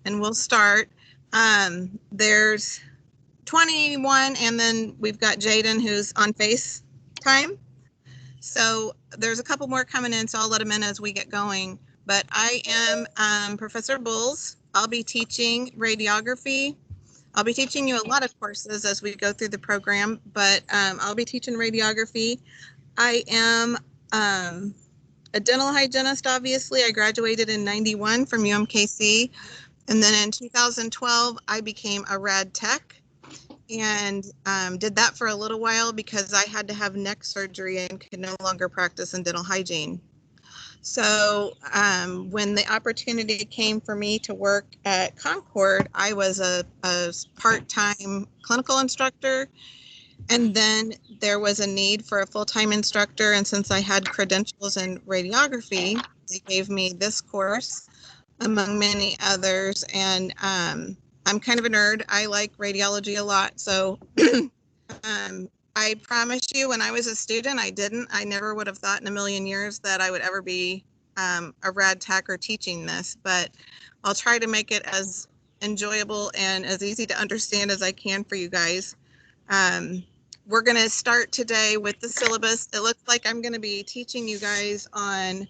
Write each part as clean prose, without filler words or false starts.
and we'll start. There's 21, and then we've got Jaden who's on FaceTime. So there's a couple more coming in, so I'll let them in as we get going. But I am Professor Bulls. I'll be teaching radiography. I'll be teaching you a lot of courses as we go through the program, but I'll be teaching radiography. I am a dental hygienist, obviously. I graduated in 91 from UMKC. And then in 2012, I became a rad tech and did that for a little while because I had to have neck surgery and could no longer practice in dental hygiene. So when the opportunity came for me to work at Concord, I was a part-time clinical instructor. And then there was a need for a full-time instructor. And since I had credentials in radiography, they gave me this course among many others. And I'm kind of a nerd. I like radiology a lot. So I promise you, when I was a student, I never would have thought in a million years that I would ever be a rad tech or teaching this, but I'll try to make it as enjoyable and as easy to understand as I can for you guys. We're going to start today with the syllabus. It looks like I'm going to be teaching you guys on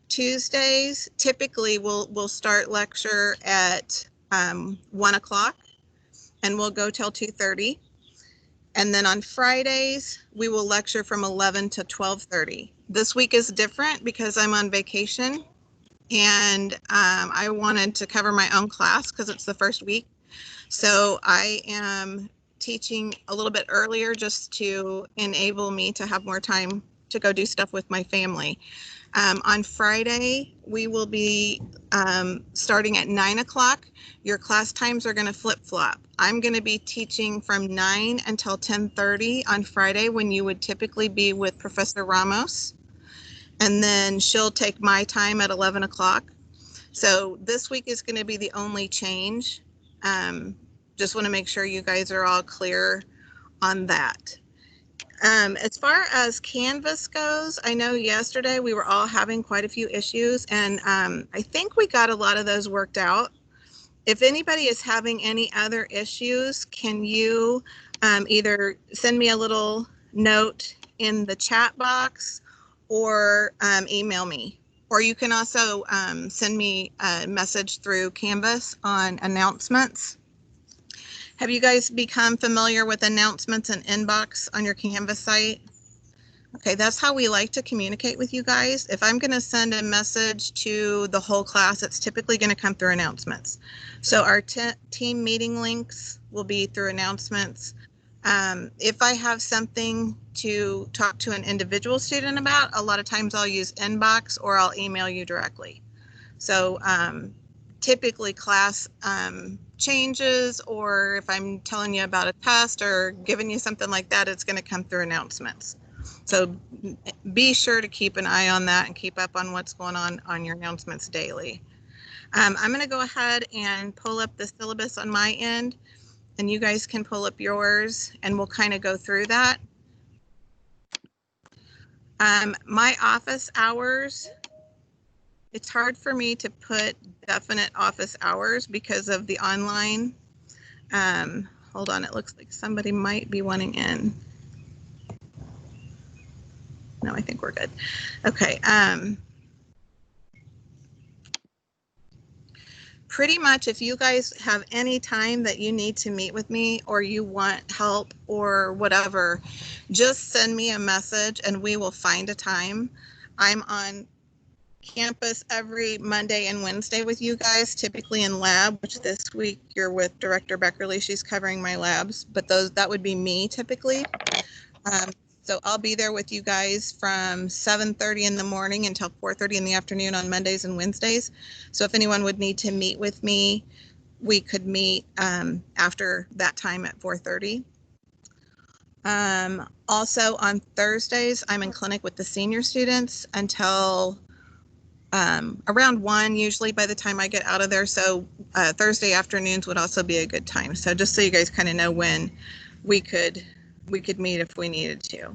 Tuesdays. Typically, we'll start lecture at 1 o'clock and we'll go till 2:30. And then on Fridays, we will lecture from 11 to 12:30. This week is different because I'm on vacation and I wanted to cover my own class because it's the first week. So I am teaching a little bit earlier just to enable me to have more time to go do stuff with my family. On Friday, we will be starting at 9 o'clock. Your class times are going to flip-flop. I'm going to be teaching from 9 until 10:30 on Friday when you would typically be with Professor Ramos. And then she'll take my time at 11 o'clock. So this week is going to be the only change. Just want to make sure you guys are all clear on that. As far as Canvas goes, I know yesterday we were all having quite a few issues, and I think we got a lot of those worked out. If anybody is having any other issues, can you either send me a little note in the chat box or email me? Or you can also send me a message through Canvas on announcements. Have you guys become familiar with announcements and inbox on your Canvas site? Okay, that's how we like to communicate with you guys. If I'm going to send a message to the whole class, it's typically going to come through announcements. So our team meeting links will be through announcements. If I have something to talk to an individual student about, a lot of times I'll use inbox or I'll email you directly. So typically class changes, or if I'm telling you about a test or giving you something like that, it's going to come through announcements. So be sure to keep an eye on that and keep up on what's going on your announcements daily. I'm going to go ahead and pull up the syllabus on my end, and you guys can pull up yours, and we'll kind of go through that. My office hours, it's hard for me to put definite office hours because of the online. Hold on, it looks like somebody might be wanting in. No, I think we're good. Okay. Pretty much if you guys have any time that you need to meet with me or you want help or whatever, just send me a message and we will find a time. I'm on campus every Monday and Wednesday with you guys, typically in lab, which this week you're with Director Beckerly. She's covering my labs, but that would be me typically. So I'll be there with you guys from 7:30 in the morning until 4:30 in the afternoon on Mondays and Wednesdays. So if anyone would need to meet with me, we could meet after that time at 4:30. Also on Thursdays, I'm in clinic with the senior students until around 1, usually by the time I get out of there. So Thursday afternoons would also be a good time. So just so you guys kind of know when we could meet if we needed to.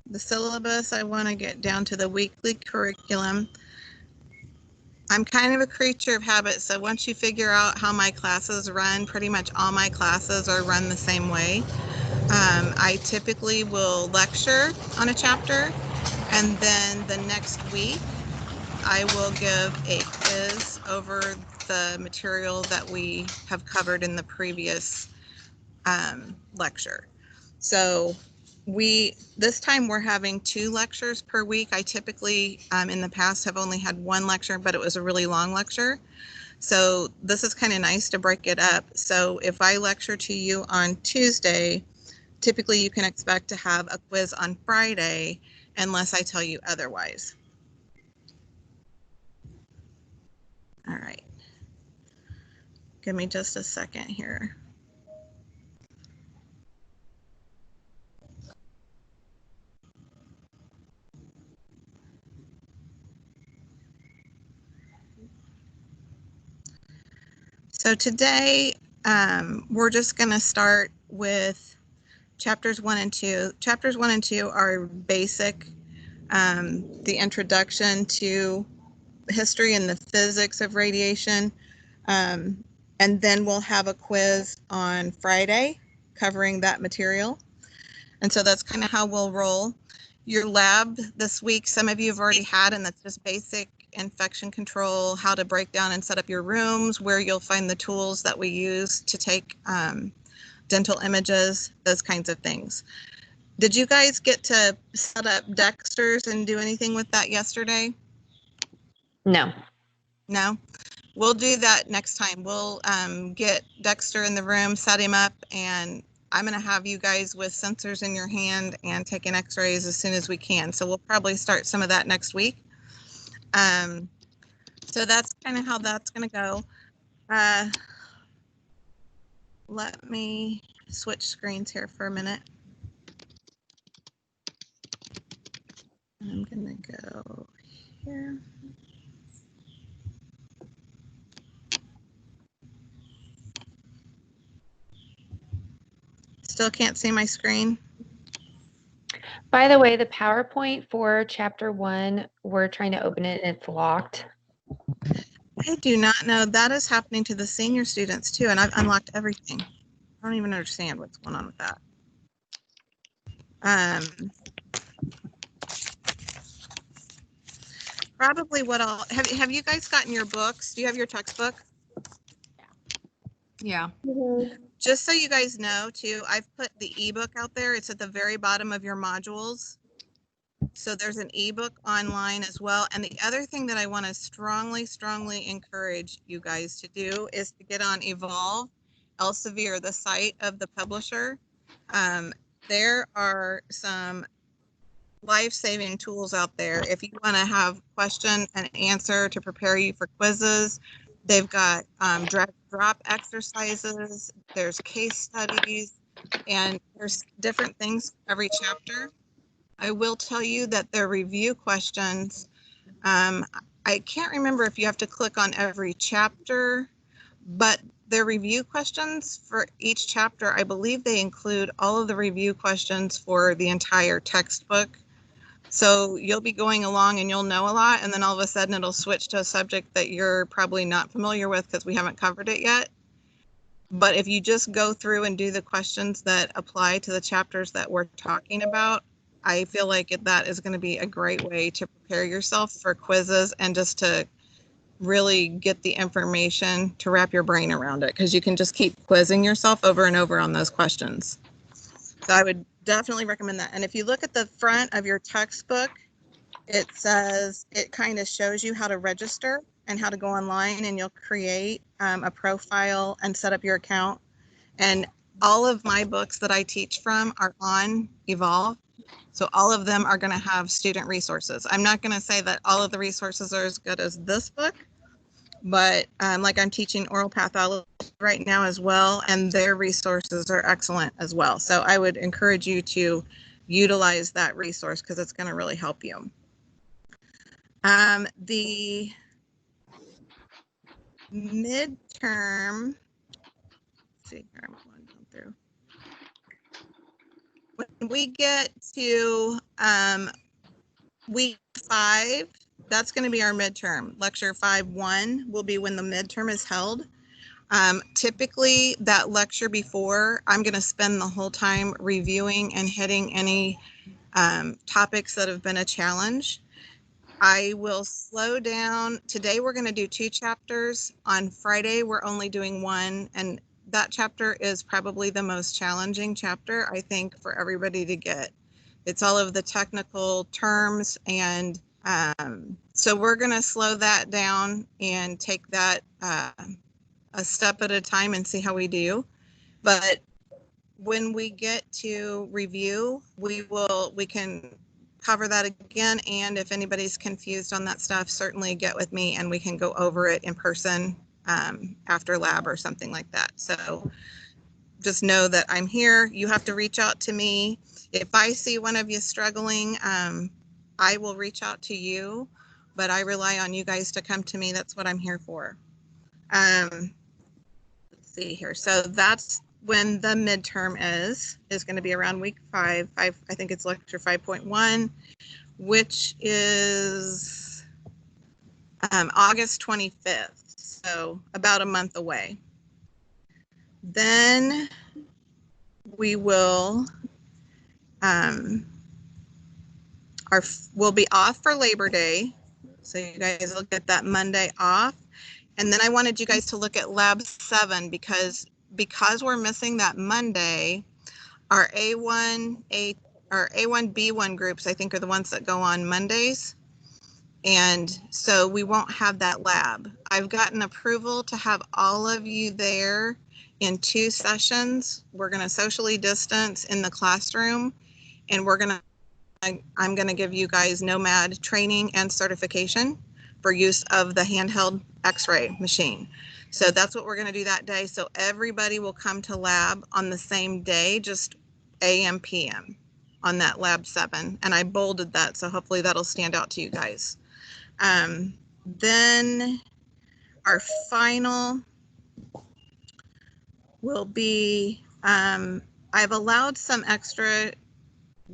the syllabus, I want to get down to the weekly curriculum. I'm kind of a creature of habit, so once you figure out how my classes run, pretty much all my classes are run the same way. I typically will lecture on a chapter, and then the next week I will give a quiz over the material that we have covered in the previous lecture. So this time we're having 2 lectures per week. I typically in the past have only had 1 lecture, but it was a really long lecture. So this is kind of nice to break it up. So if I lecture to you on Tuesday, typically you can expect to have a quiz on Friday unless I tell you otherwise. All right. Give me just a second here. So today, we're just going to start with chapters 1 and 2. Chapters 1 and 2 are basic, the introduction to history and the physics of radiation. And then we'll have a quiz on Friday covering that material. And so that's kind of how we'll roll. Your lab this week, some of you have already had, and that's just basic infection control, how to break down and set up your rooms, where you'll find the tools that we use to take dental images, those kinds of things. Did you guys get to set up Dexter's and do anything with that yesterday? No. No? We'll do that next time. We'll get Dexter in the room, set him up, and I'm going to have you guys with sensors in your hand and taking x-rays as soon as we can. So we'll probably start some of that next week. So that's kind of how that's going to go. Let me switch screens here for a minute. I'm going to go here. Still can't see my screen. By the way, the PowerPoint for chapter 1, we're trying to open it and it's locked. I do not know. That is happening to the senior students too, and I've unlocked everything. I don't even understand what's going on with that. Probably what I'll have you guys gotten your books? Do you have your textbook? Yeah. Mm-hmm. Just so you guys know too, I've put the ebook out there. It's at the very bottom of your modules. So there's an ebook online as well. And the other thing that I want to strongly encourage you guys to do is to get on Evolve Elsevier, the site of the publisher. There are some life-saving tools out there. If you want to have question and answer to prepare you for quizzes, they've got drag drop exercises, there's case studies, and there's different things every chapter. I will tell you that their review questions, I can't remember if you have to click on every chapter, but their review questions for each chapter, I believe they include all of the review questions for the entire textbook. So you'll be going along and you'll know a lot, and then all of a sudden it'll switch to a subject that you're probably not familiar with because we haven't covered it yet. But if you just go through and do the questions that apply to the chapters that we're talking about, I feel like that is going to be a great way to prepare yourself for quizzes and just to really get the information to wrap your brain around it, because you can just keep quizzing yourself over and over on those questions. So I would definitely recommend that. And if you look at the front of your textbook, it says, it kind of shows you how to register and how to go online, and you'll create a profile and set up your account. And all of my books that I teach from are on Evolve. So all of them are going to have student resources. I'm not going to say that all of the resources are as good as this book, but like I'm teaching oral pathology right now as well, and their resources are excellent as well. So I would encourage you to utilize that resource because it's going to really help you. The midterm, let's see here, I'm going through. When we get to week 5, that's going to be our midterm. Lecture 5-1 will be when the midterm is held. Typically, that lecture before, I'm going to spend the whole time reviewing and hitting any topics that have been a challenge. I will slow down. Today, we're going to do 2 chapters. On Friday, we're only doing 1, and that chapter is probably the most challenging chapter, I think, for everybody to get. It's all of the technical terms, and so we're going to slow that down and take that a step at a time and see how we do. But when we get to review, we can cover that again. And if anybody's confused on that stuff, certainly get with me and we can go over it in person after lab or something like that. So just know that I'm here. You have to reach out to me. If I see one of you struggling, I will reach out to you, but I rely on you guys to come to me. That's what I'm here for. Let's see here. So that's when the midterm is going to be around week 5. I think it's lecture 5.1, which is August 25th. So about a month away. Then we will we'll be off for Labor Day. So you guys will get that Monday off. And then I wanted you guys to look at Lab 7 because we're missing that Monday, our A1, B1 groups, I think, are the ones that go on Mondays. And so we won't have that lab. I've gotten approval to have all of you there in 2 sessions. We're going to socially distance in the classroom, and I'm going to give you guys Nomad training and certification for use of the handheld X-ray machine. So that's what we're going to do that day. So everybody will come to lab on the same day, just AM, PM on that Lab 7. And I bolded that, so hopefully that'll stand out to you guys. Then our final will be, I've allowed some extra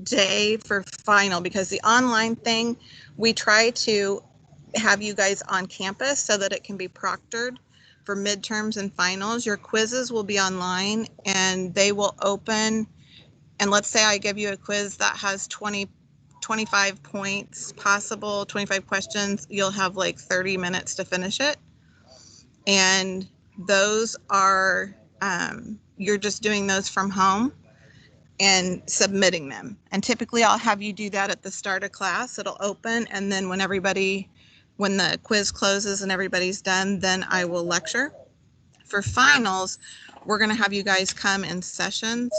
day for final because the online thing, we try to have you guys on campus so that it can be proctored for midterms and finals. Your quizzes will be online and they will open. And let's say I give you a quiz that has 25 points possible, 25 questions. You'll have like 30 minutes to finish it. And those are, you're just doing those from home and submitting them. And typically I'll have you do that at the start of class. It'll open, and then when the quiz closes and everybody's done, then I will lecture. For finals, we're going to have you guys come in sessions,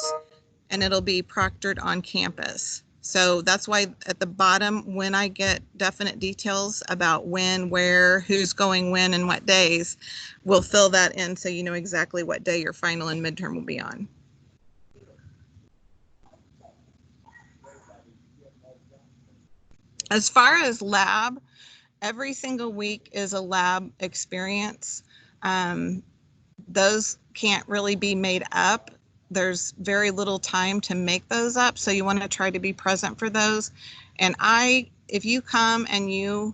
and it'll be proctored on campus. So that's why at the bottom, when I get definite details about when, where, who's going when, and what days, we'll fill that in so you know exactly what day your final and midterm will be on. As far as lab, every single week is a lab experience. Those can't really be made up. There's very little time to make those up, so you want to try to be present for those. And if you come and you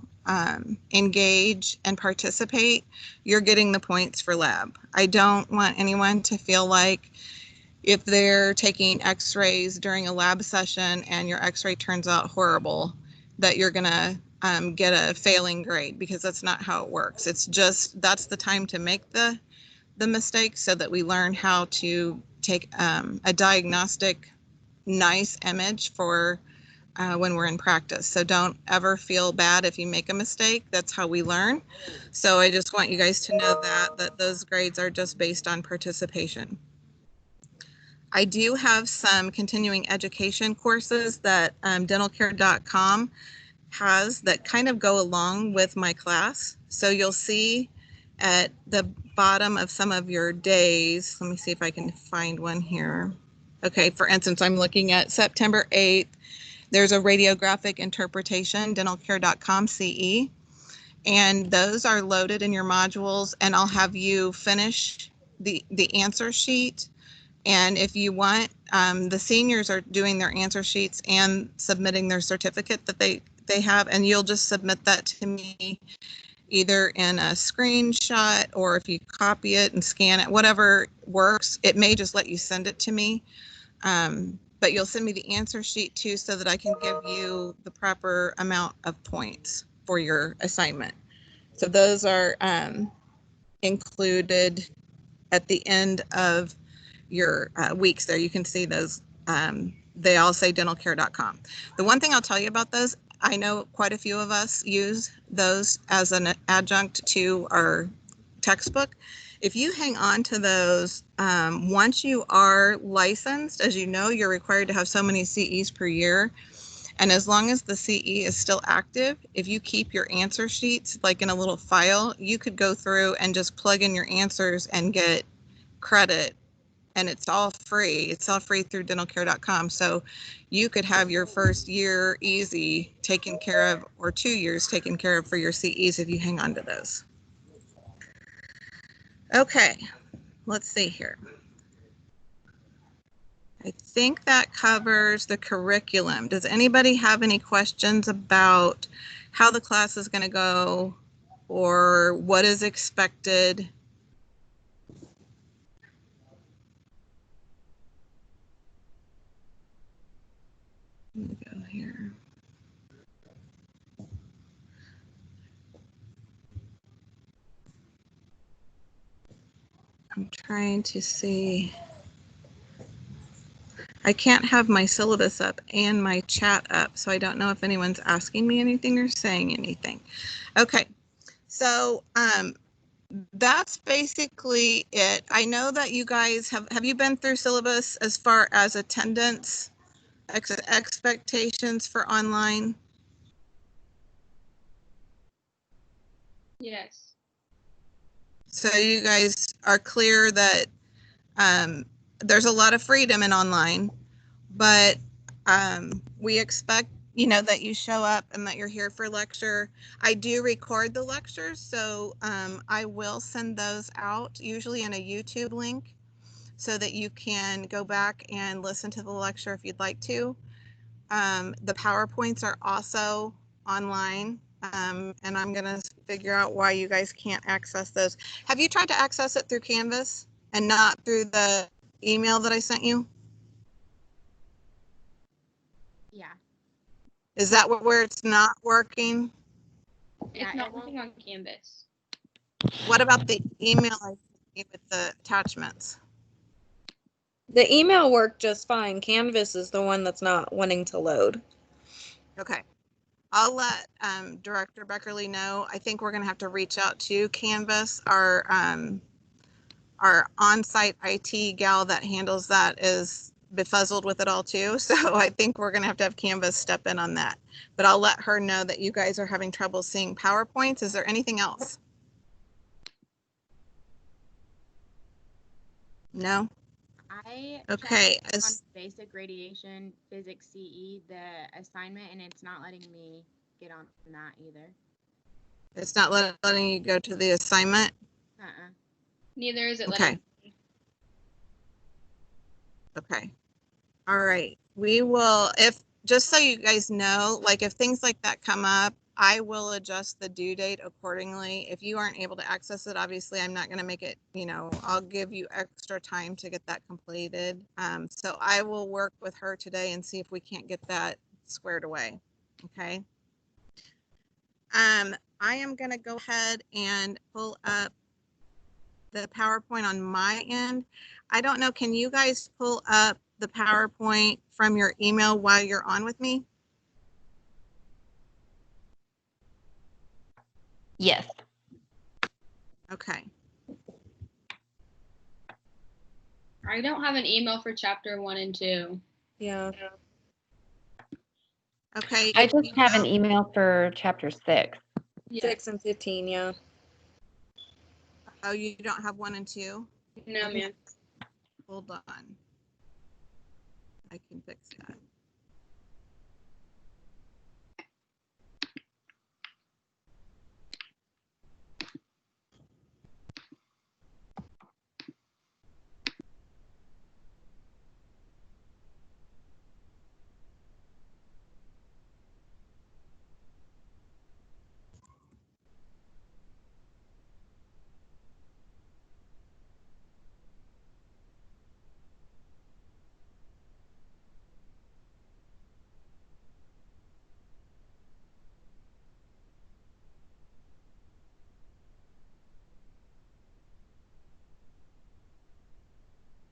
engage and participate, you're getting the points for lab. I don't want anyone to feel like if they're taking x-rays during a lab session and your x-ray turns out horrible, that you're going to get a failing grade, because that's not how it works. It's just, that's the time to make the mistakes so that we learn how to take a diagnostic nice image for when we're in practice. So don't ever feel bad if you make a mistake. That's how we learn. So I just want you guys to know that those grades are just based on participation. I do have some continuing education courses that dentalcare.com has that kind of go along with my class. So you'll see at the bottom of some of your days, let me see if I can find one here. Okay, for instance, I'm looking at September 8th. There's a radiographic interpretation, dentalcare.com CE. And those are loaded in your modules, and I'll have you finish the answer sheet And if you want, the seniors are doing their answer sheets and submitting their certificate that they have, and you'll just submit that to me either in a screenshot or if you copy it and scan it, whatever works. It may just let you send it to me, but you'll send me the answer sheet too so that I can give you the proper amount of points for your assignment. So those are included at the end of your weeks there. You can see those. They all say dentalcare.com. The one thing I'll tell you about those, I know quite a few of us use those as an adjunct to our textbook. If you hang on to those, once you are licensed, as you know, you're required to have so many CEs per year. And as long as the CE is still active, if you keep your answer sheets like in a little file, you could go through and just plug in your answers and get credit. And it's all free. It's all free through dentalcare.com. So you could have your first year easy taken care of, or 2 years taken care of for your CEs if you hang on to those. Okay, let's see here. I think that covers the curriculum. Does anybody have any questions about how the class is going to go or what is expected? Let me go here. I'm trying to see. I can't have my syllabus up and my chat up, so I don't know if anyone's asking me anything or saying anything. Okay, so that's basically it. I know that you guys have you been through syllabus as far as attendance expectations for online? Yes. So you guys are clear that there's a lot of freedom in online, but we expect, you know, that you show up and that you're here for lecture. I do record the lectures, so I will send those out, usually in a YouTube link, so that you can go back and listen to the lecture if you'd like to. The PowerPoints are also online, and I'm going to figure out why you guys can't access those. Have you tried to access it through Canvas and not through the email that I sent you? Yeah. Is that where it's not working? It's not working on Canvas. What about the email I sent you with the attachments? The email worked just fine. Canvas is the one that's not wanting to load. Okay. I'll let Director Beckerly know. I think we're going to have to reach out to Canvas. Our on-site IT gal that handles that is befuzzled with it all too. So I think we're going to have Canvas step in on that. But I'll let her know that you guys are having trouble seeing PowerPoints. Is there anything else? No? I Okay. tried on basic radiation physics CE the assignment, and it's not letting me get on that either. It's not letting you go to the assignment? Neither is it Okay. letting me. Okay. All right. We will, if, just so you guys know, like if things like that come up, I will adjust the due date accordingly. If you aren't able to access it, obviously I'm not going to make it, you know, I'll give you extra time to get that completed. So I will work with her today and see if we can't get that squared away. Okay. I am going to go ahead and pull up the PowerPoint on my end. I don't know, can you guys pull up the PowerPoint from your email while you're on with me? Yes. Okay. I don't have an email for chapter 1 and 2. Yeah. Okay. I just have an email for chapter 6. 6 and 15, yeah. Oh, you don't have 1 and 2? No, ma'am. Hold on. I can fix that.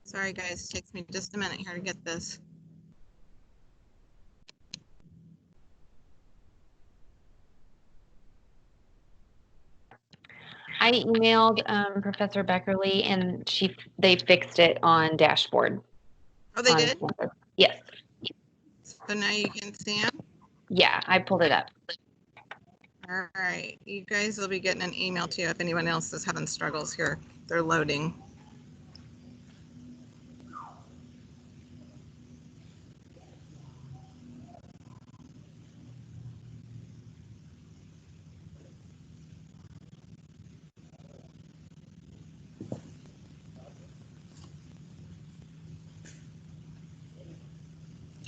Sorry, guys, it takes me just a minute here to get this. I emailed Professor Beckerly, and they fixed it on dashboard. Oh, they on did? Canvas. Yes. So now you can see them? Yeah, I pulled it up. All right, you guys will be getting an email too if anyone else is having struggles here. They're loading.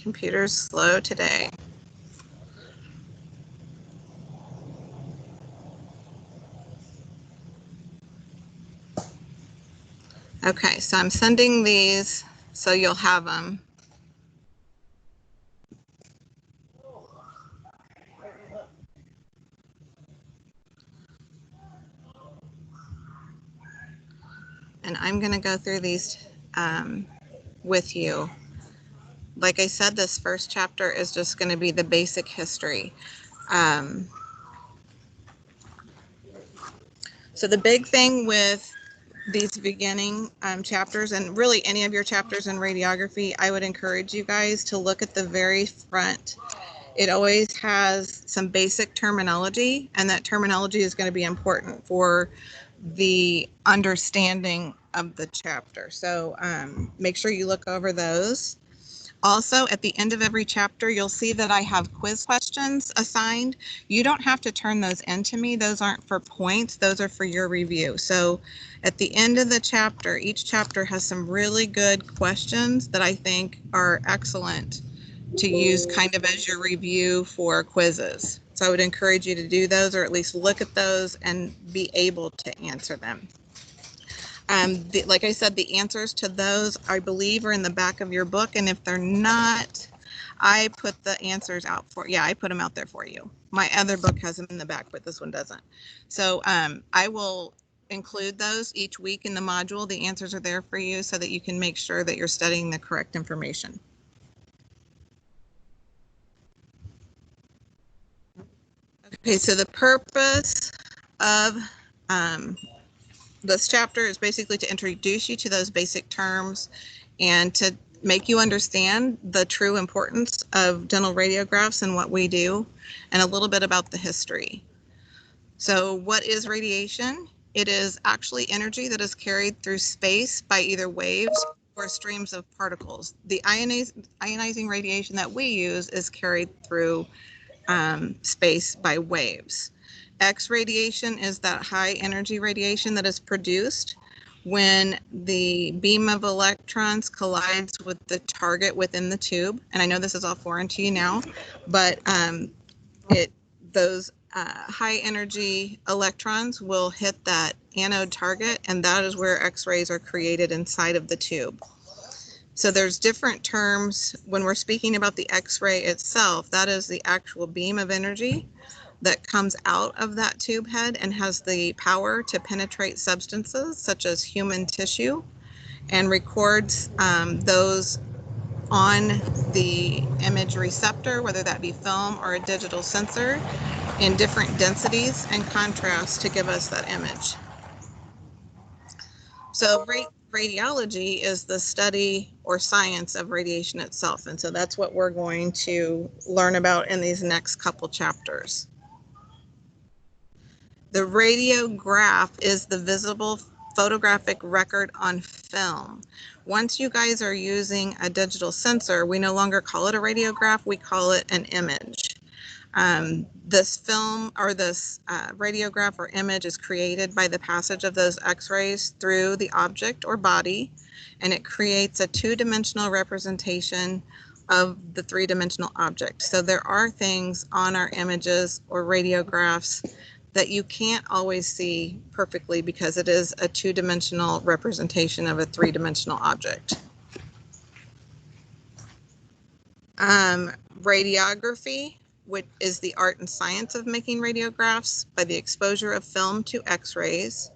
Computer's slow today. Okay, so I'm sending these so you'll have them. And I'm going to go through these with you. Like I said, this first chapter is just going to be the basic history. So the big thing with these beginning chapters, and really any of your chapters in radiography, I would encourage you guys to look at the very front. It always has some basic terminology, and that terminology is going to be important for the understanding of the chapter. So make sure you look over those. Also, at the end of every chapter, you'll see that I have quiz questions assigned. You don't have to turn those into me. Those aren't for points. Those are for your review. So at the end of the chapter, each chapter has some really good questions that I think are excellent to use kind of as your review for quizzes. So I would encourage you to do those, or at least look at those and be able to answer them. Like I said, the answers to those, I believe, are in the back of your book. And if they're not, I put the answers out for, yeah, I put them out there for you. My other book has them in the back, but this one doesn't. So I will include those each week in the module. The answers are there for you so that you can make sure that you're studying the correct information. Okay, so the purpose of this chapter is basically to introduce you to those basic terms and to make you understand the true importance of dental radiographs and what we do, and a little bit about the history. So what is radiation? It is actually energy that is carried through space by either waves or streams of particles. The ionizing radiation that we use is carried through space by waves. X radiation is that high energy radiation that is produced when the beam of electrons collides with the target within the tube. And I know this is all foreign to you now, but those high energy electrons will hit that anode target, and that is where X-rays are created inside of the tube. So there's different terms when we're speaking about the X-ray itself. That is the actual beam of energy that comes out of that tube head and has the power to penetrate substances such as human tissue and records those on the image receptor, whether that be film or a digital sensor, in different densities and contrasts to give us that image. So radiology is the study or science of radiation itself. And so that's what we're going to learn about in these next couple chapters. The radiograph is the visible photographic record on film. Once you guys are using a digital sensor, we no longer call it a radiograph, we call it an image. This film or this radiograph or image is created by the passage of those X-rays through the object or body, and it creates a two-dimensional representation of the three-dimensional object. So there are things on our images or radiographs that you can't always see perfectly because it is a two-dimensional representation of a three-dimensional object. Radiography, which is the art and science of making radiographs by the exposure of film to X-rays.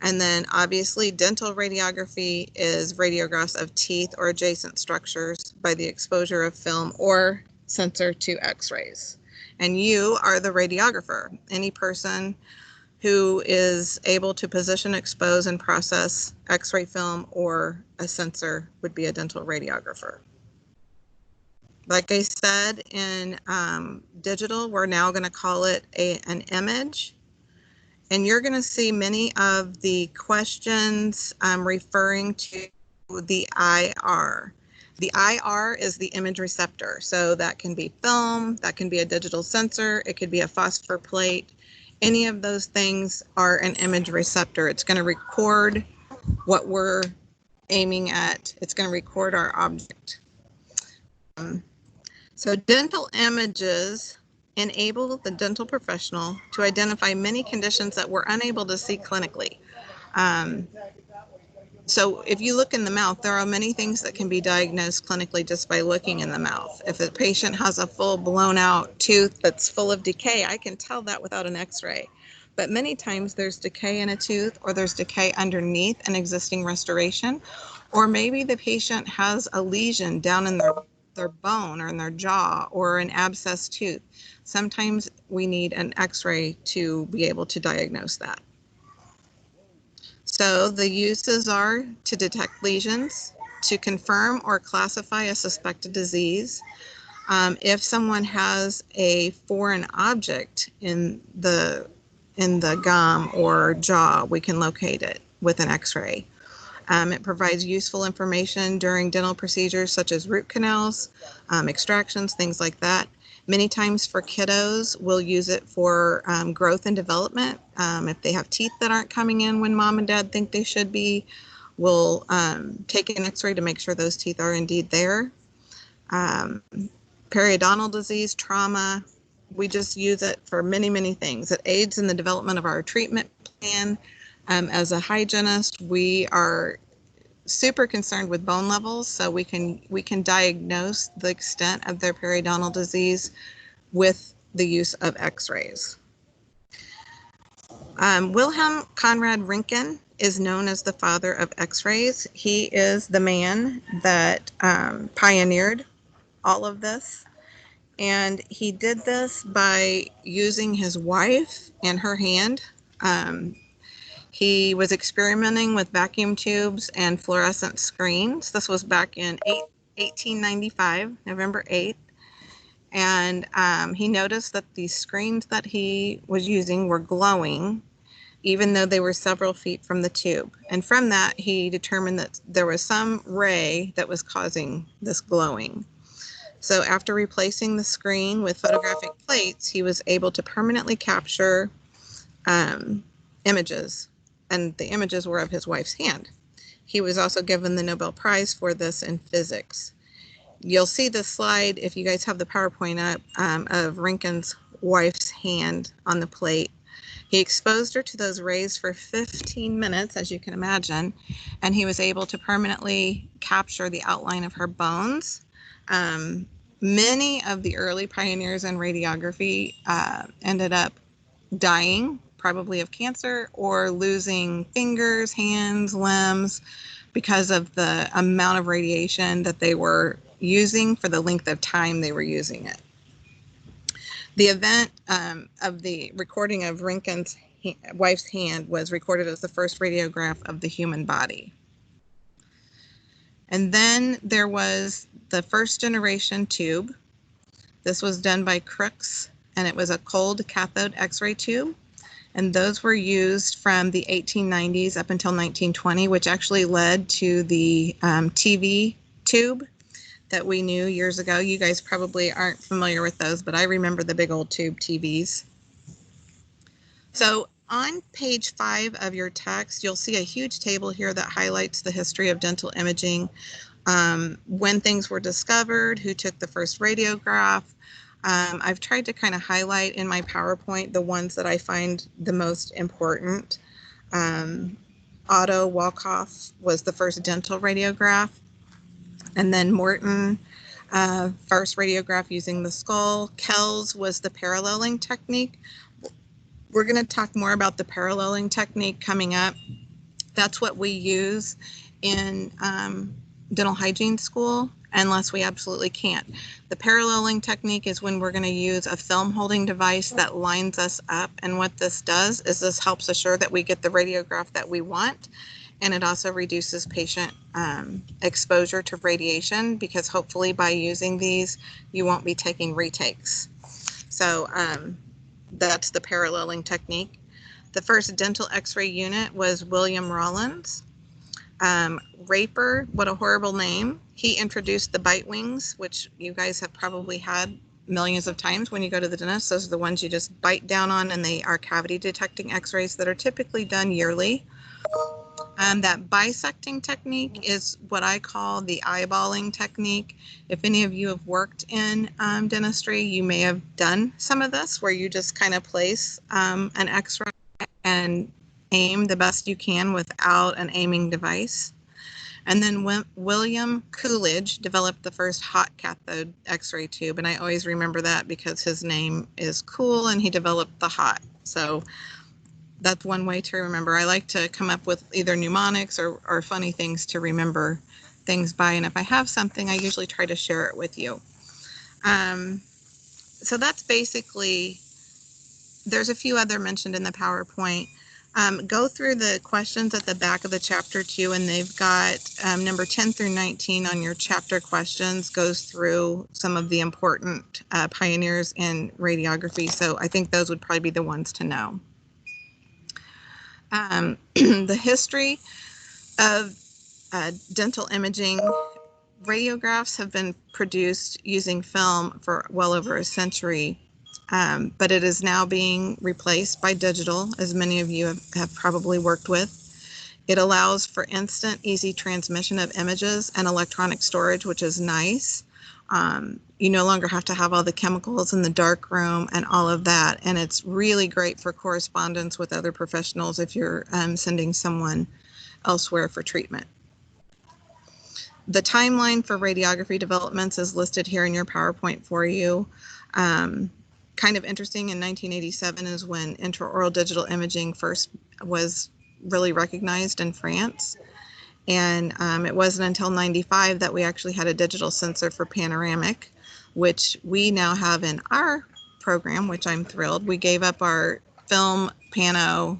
And then obviously dental radiography is radiographs of teeth or adjacent structures by the exposure of film or sensor to x-rays. And you are the radiographer. Any person who is able to position, expose, and process x-ray film or a sensor would be a dental radiographer. Like I said, in digital, we're now going to call it an image. And you're going to see many of the questions referring to the IR. The IR is the image receptor. So that can be film, that can be a digital sensor, it could be a phosphor plate. Any of those things are an image receptor. It's going to record what we're aiming at. It's going to record our object. So dental images enable the dental professional to identify many conditions that we're unable to see clinically. So if you look in the mouth, there are many things that can be diagnosed clinically just by looking in the mouth. If a patient has a full blown out tooth that's full of decay, I can tell that without an x-ray. But many times there's decay in a tooth, or there's decay underneath an existing restoration, or maybe the patient has a lesion down in their bone or in their jaw, or an abscessed tooth. Sometimes we need an x-ray to be able to diagnose that. So the uses are to detect lesions, to confirm or classify a suspected disease. If someone has a foreign object in the gum or jaw, we can locate it with an x-ray. It provides useful information during dental procedures such as root canals, extractions, things like that. Many times for kiddos, we'll use it for growth and development. If they have teeth that aren't coming in when mom and dad think they should be, we'll take an x-ray to make sure those teeth are indeed there. Periodontal disease, trauma, we just use it for many, many things. It aids in the development of our treatment plan. As a hygienist, we are super concerned with bone levels, so we can diagnose the extent of their periodontal disease with the use of x-rays. Wilhelm Conrad Röntgen is known as the father of x-rays. He is the man that pioneered all of this, and he did this by using his wife and her hand. He was experimenting with vacuum tubes and fluorescent screens. This was back in 1895, November 8th. And he noticed that the screens that he was using were glowing, even though they were several feet from the tube. And from that, he determined that there was some ray that was causing this glowing. So after replacing the screen with photographic plates, he was able to permanently capture images. And the images were of his wife's hand. He was also given the Nobel Prize for this in physics. You'll see this slide, if you guys have the PowerPoint up, of Röntgen's wife's hand on the plate. He exposed her to those rays for 15 minutes, as you can imagine, and he was able to permanently capture the outline of her bones. Many of the early pioneers in radiography ended up dying, probably of cancer, or losing fingers, hands, limbs, because of the amount of radiation that they were using for the length of time they were using it. The event of the recording of Röntgen's wife's hand was recorded as the first radiograph of the human body. And then there was the first generation tube. This was done by Crookes, and it was a cold cathode X-ray tube. And those were used from the 1890s up until 1920, which actually led to the TV tube that we knew years ago. You guys probably aren't familiar with those, but I remember the big old tube TVs. So on page 5 of your text, you'll see a huge table here that highlights the history of dental imaging, when things were discovered, who took the first radiograph. I've tried to kind of highlight in my PowerPoint the ones that I find the most important. Otto Walkhoff was the first dental radiograph. And then Morton, first radiograph using the skull. Kells was the paralleling technique. We're going to talk more about the paralleling technique coming up. That's what we use in dental hygiene school, unless we absolutely can't. The paralleling technique is when we're going to use a film holding device that lines us up. And what this does is this helps assure that we get the radiograph that we want. And it also reduces patient exposure to radiation, because hopefully by using these, you won't be taking retakes. So that's the paralleling technique. The first dental x-ray unit was William Rollins. Raper, what a horrible name. He introduced the bite wings, which you guys have probably had millions of times when you go to the dentist. Those are the ones you just bite down on, and they are cavity detecting x-rays that are typically done yearly. That bisecting technique is what I call the eyeballing technique. If any of you have worked in dentistry, you may have done some of this, where you just kind of place an x-ray and aim the best you can without an aiming device. And then William Coolidge developed the first hot cathode x-ray tube. And I always remember that because his name is cool and he developed the hot. So that's one way to remember. I like to come up with either mnemonics or funny things to remember things by. And if I have something, I usually try to share it with you. So that's basically, there's a few other mentioned in the PowerPoint. Go through the questions at the back of the chapter 2, and they've got number 10 through 19 on your chapter questions, goes through some of the important pioneers in radiography. So I think those would probably be the ones to know. The history of dental imaging. Radiographs have been produced using film for well over a century. But it is now being replaced by digital, as many of you have probably worked with. It allows for instant, easy transmission of images and electronic storage, which is nice. You no longer have to have all the chemicals in the dark room and all of that. And it's really great for correspondence with other professionals if you're sending someone elsewhere for treatment. The timeline for radiography developments is listed here in your PowerPoint for you. Kind of interesting, in 1987 is when intraoral digital imaging first was really recognized in France. And it wasn't until 95 that we actually had a digital sensor for panoramic, which we now have in our program, which I'm thrilled. We gave up our film pano,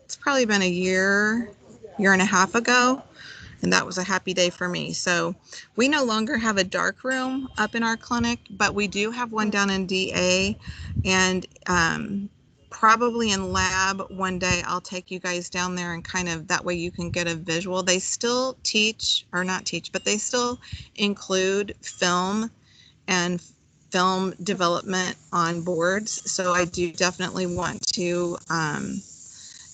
it's probably been a year and a half ago. And that was a happy day for me. So we no longer have a dark room up in our clinic, but we do have one down in DA. And probably in lab one day, I'll take you guys down there and kind of, that way you can get a visual. They still teach, or not teach, but they still include film and film development on boards. So I do definitely want to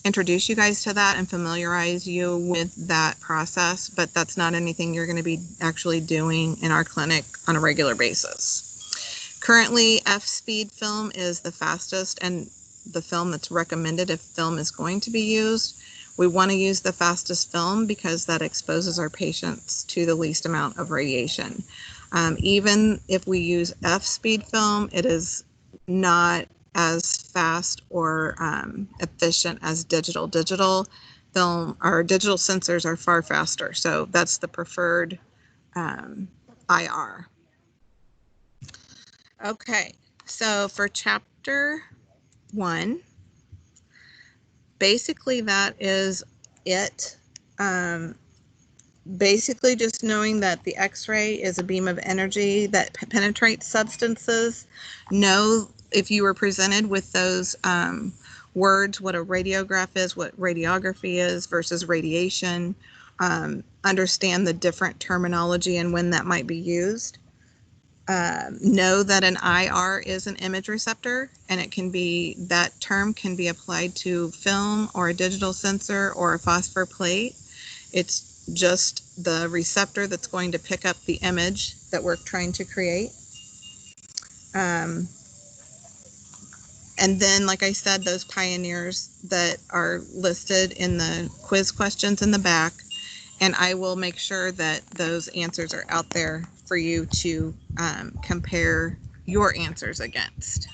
introduce you guys to that and familiarize you with that process, but that's not anything you're going to be actually doing in our clinic on a regular basis. Currently, F-speed film is the fastest and the film that's recommended if film is going to be used. We want to use the fastest film because that exposes our patients to the least amount of radiation. Even if we use F-speed film, it is not as fast or efficient as digital. Digital film, our digital sensors are far faster. So that's the preferred IR. Okay, so for chapter 1, basically that is it. Basically just knowing that the X-ray is a beam of energy that penetrates substances. Know if you were presented with those words, what a radiograph is, what radiography is versus radiation, understand the different terminology and when that might be used. Know that an IR is an image receptor, and it can be, that term can be applied to film or a digital sensor or a phosphor plate. It's just the receptor that's going to pick up the image that we're trying to create. And then, like I said, those pioneers that are listed in the quiz questions in the back, and I will make sure that those answers are out there for you to compare your answers against.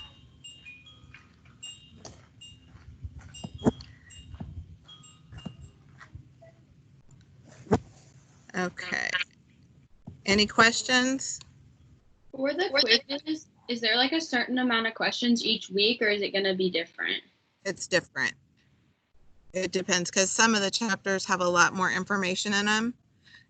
Okay. Any questions? For the quizzes, is there like a certain amount of questions each week, or is it going to be different? It's different. It depends, because some of the chapters have a lot more information in them,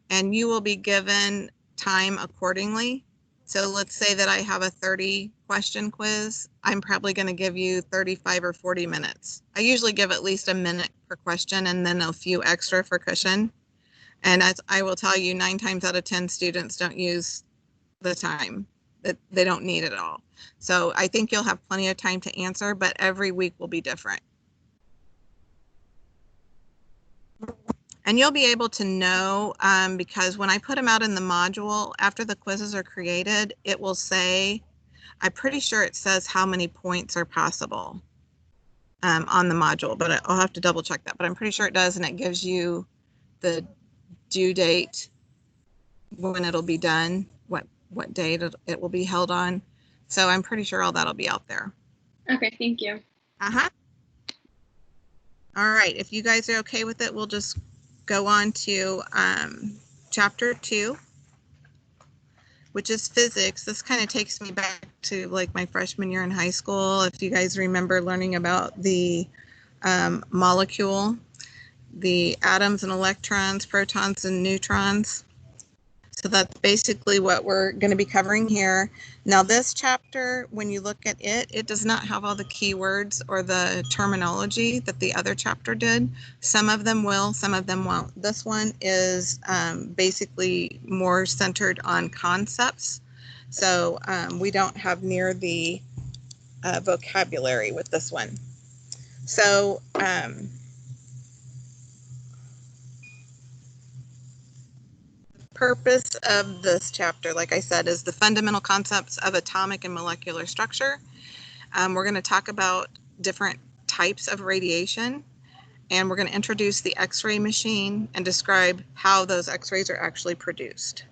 and you will be given time accordingly. So let's say that I have a 30 question quiz. I'm probably going to give you 35 or 40 minutes. I usually give at least a minute per question and then a few extra for cushion. And as I will tell you, 9 times out of 10 students don't use the time. That they don't need it all. So I think you'll have plenty of time to answer, but every week will be different. And you'll be able to know, because when I put them out in the module, after the quizzes are created, it will say, I'm pretty sure it says how many points are possible on the module, but I'll have to double check that. But I'm pretty sure it does, and it gives you the due date, when it'll be done, what date it will be held on. So I'm pretty sure all that'll be out there. Okay, thank you. Uh-huh. All right, if you guys are okay with it, we'll just go on to chapter 2, which is physics. This kind of takes me back to like my freshman year in high school. If you guys remember learning about the molecule, the atoms and electrons, protons and neutrons. So that's basically what we're going to be covering here. Now this chapter, when you look at it, it does not have all the keywords or the terminology that the other chapter did. Some of them will, some of them won't. This one is basically more centered on concepts. So we don't have near the vocabulary with this one. So purpose of this chapter, like I said, is the fundamental concepts of atomic and molecular structure. We're going to talk about different types of radiation, and we're going to introduce the X-ray machine and describe how those X-rays are actually produced.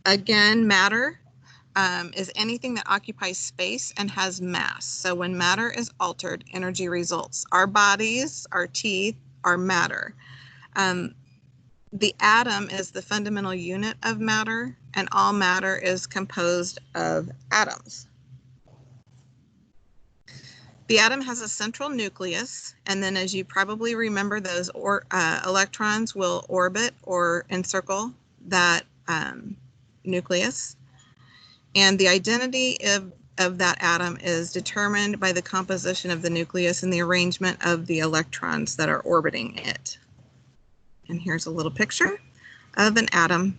Again, matter is anything that occupies space and has mass. So when matter is altered, energy results. Our bodies, our teeth, are matter. The atom is the fundamental unit of matter, and all matter is composed of atoms. The atom has a central nucleus, and then as you probably remember, those electrons will orbit or encircle that nucleus. And the identity of that atom is determined by the composition of the nucleus and the arrangement of the electrons that are orbiting it. And here's a little picture of an atom.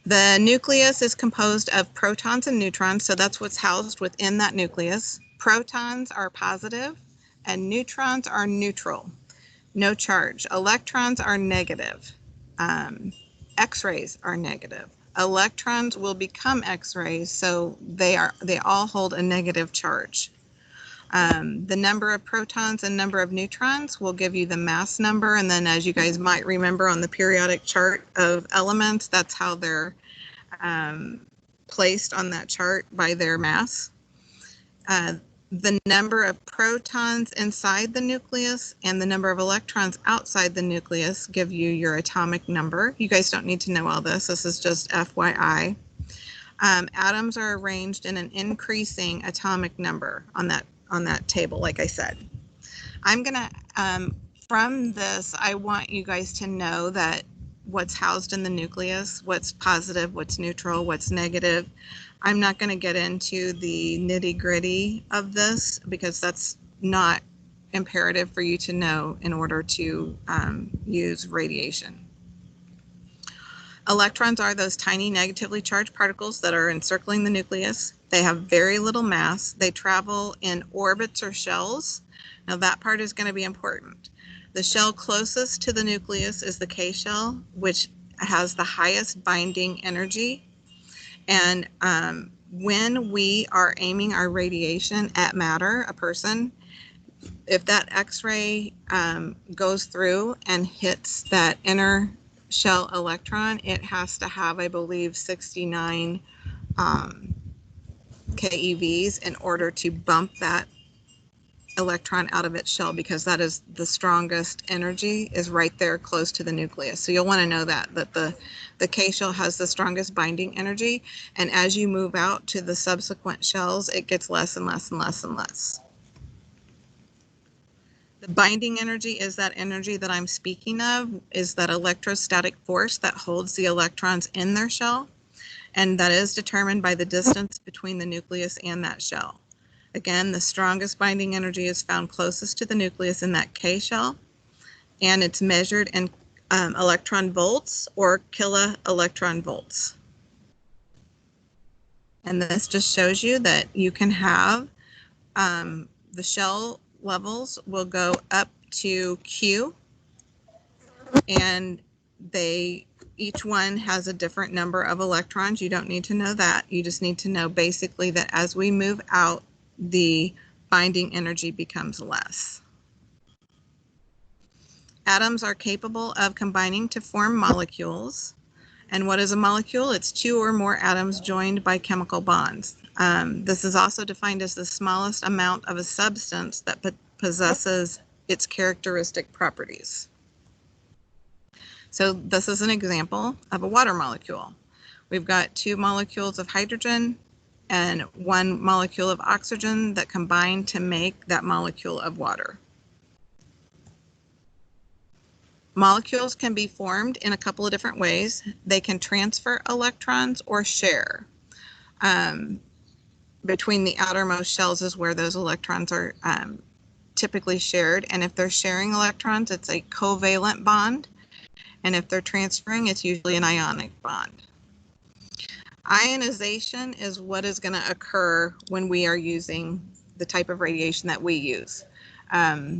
The nucleus is composed of protons and neutrons, so that's what's housed within that nucleus. Protons are positive and neutrons are neutral, no charge. Electrons are negative. X-rays are negative. Electrons will become X-rays, so they all hold a negative charge. The number of protons and number of neutrons will give you the mass number. And then as you guys might remember on the periodic chart of elements, that's how they're placed on that chart by their mass. The number of protons inside the nucleus and the number of electrons outside the nucleus give you your atomic number. You guys don't need to know all this. This is just FYI. Atoms are arranged in an increasing atomic number on that table, like I said. I'm gonna, from this, I want you guys to know that what's housed in the nucleus, what's positive, what's neutral, what's negative. I'm not gonna get into the nitty-gritty of this because that's not imperative for you to know in order to use radiation. Electrons are those tiny negatively charged particles that are encircling the nucleus. They have very little mass. They travel in orbits or shells. Now that part is going to be important. The shell closest to the nucleus is the K shell, which has the highest binding energy. And when we are aiming our radiation at matter, a person, if that X-ray goes through and hits that inner shell electron, it has to have, I believe, 69 keVs in order to bump that electron out of its shell, because that is the strongest energy, is right there close to the nucleus. So you'll want to know that the K shell has the strongest binding energy, and as you move out to the subsequent shells, it gets less and less and less and less. The binding energy is that energy that I'm speaking of, is that electrostatic force that holds the electrons in their shell, and that is determined by the distance between the nucleus and that shell. Again, the strongest binding energy is found closest to the nucleus in that K shell, and it's measured in electron volts or kiloelectron volts. And this just shows you that you can have the shell levels will go up to Q, and each one has a different number of electrons. You don't need to know that. You just need to know basically that as we move out, the binding energy becomes less. Atoms are capable of combining to form molecules. And what is a molecule? It's two or more atoms joined by chemical bonds. This is also defined as the smallest amount of a substance that possesses its characteristic properties. So this is an example of a water molecule. We've got 2 molecules of hydrogen and 1 molecule of oxygen that combine to make that molecule of water. Molecules can be formed in a couple of different ways. They can transfer electrons or share. Between the outermost shells is where those electrons are typically shared. And if they're sharing electrons, it's a covalent bond. And if they're transferring, it's usually an ionic bond. Ionization is what is going to occur when we are using the type of radiation that we use.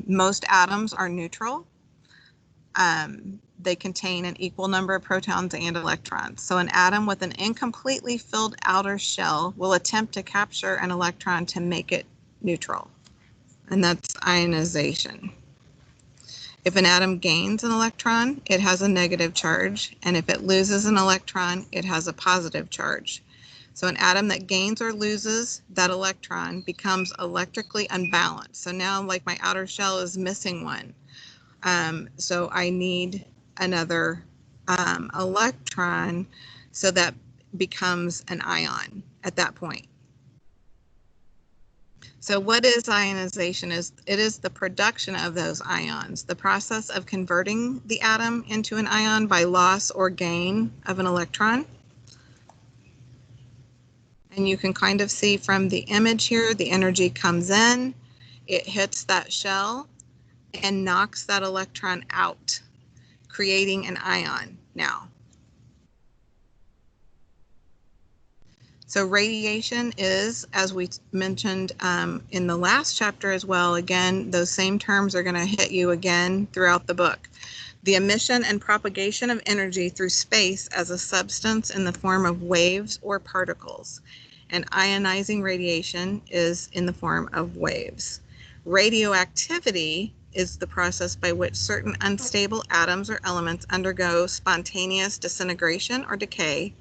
Most atoms are neutral. They contain an equal number of protons and electrons. So an atom with an incompletely filled outer shell will attempt to capture an electron to make it neutral. And that's ionization. If an atom gains an electron, it has a negative charge. And if it loses an electron, it has a positive charge. So an atom that gains or loses that electron becomes electrically unbalanced. So now, like, my outer shell is missing one. So I need another electron, so that becomes an ion at that point. So what is ionization? It is the production of those ions, the process of converting the atom into an ion by loss or gain of an electron. And you can kind of see from the image here, the energy comes in, it hits that shell, and knocks that electron out, creating an ion now. So radiation is, as we mentioned in the last chapter as well, again, those same terms are going to hit you again throughout the book. The emission and propagation of energy through space as a substance in the form of waves or particles. And ionizing radiation is in the form of waves. Radioactivity is the process by which certain unstable atoms or elements undergo spontaneous disintegration or decay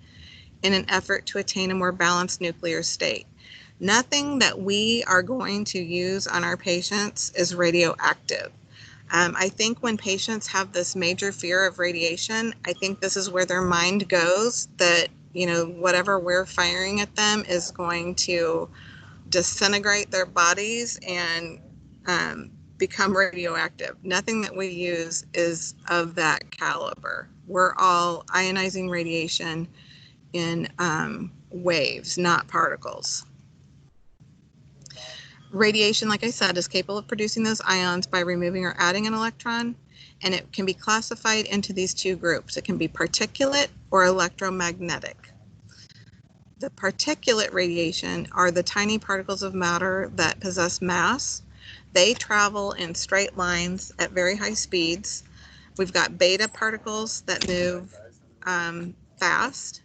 in an effort to attain a more balanced nuclear state. Nothing that we are going to use on our patients is radioactive. I think when patients have this major fear of radiation, I think this is where their mind goes, that, you know, whatever we're firing at them is going to disintegrate their bodies and become radioactive. Nothing that we use is of that caliber. We're all ionizing radiation in waves, not particles. Radiation, like I said, is capable of producing those ions by removing or adding an electron, and it can be classified into these 2 groups. It can be particulate or electromagnetic. The particulate radiation are the tiny particles of matter that possess mass. They travel in straight lines at very high speeds. We've got beta particles that move fast.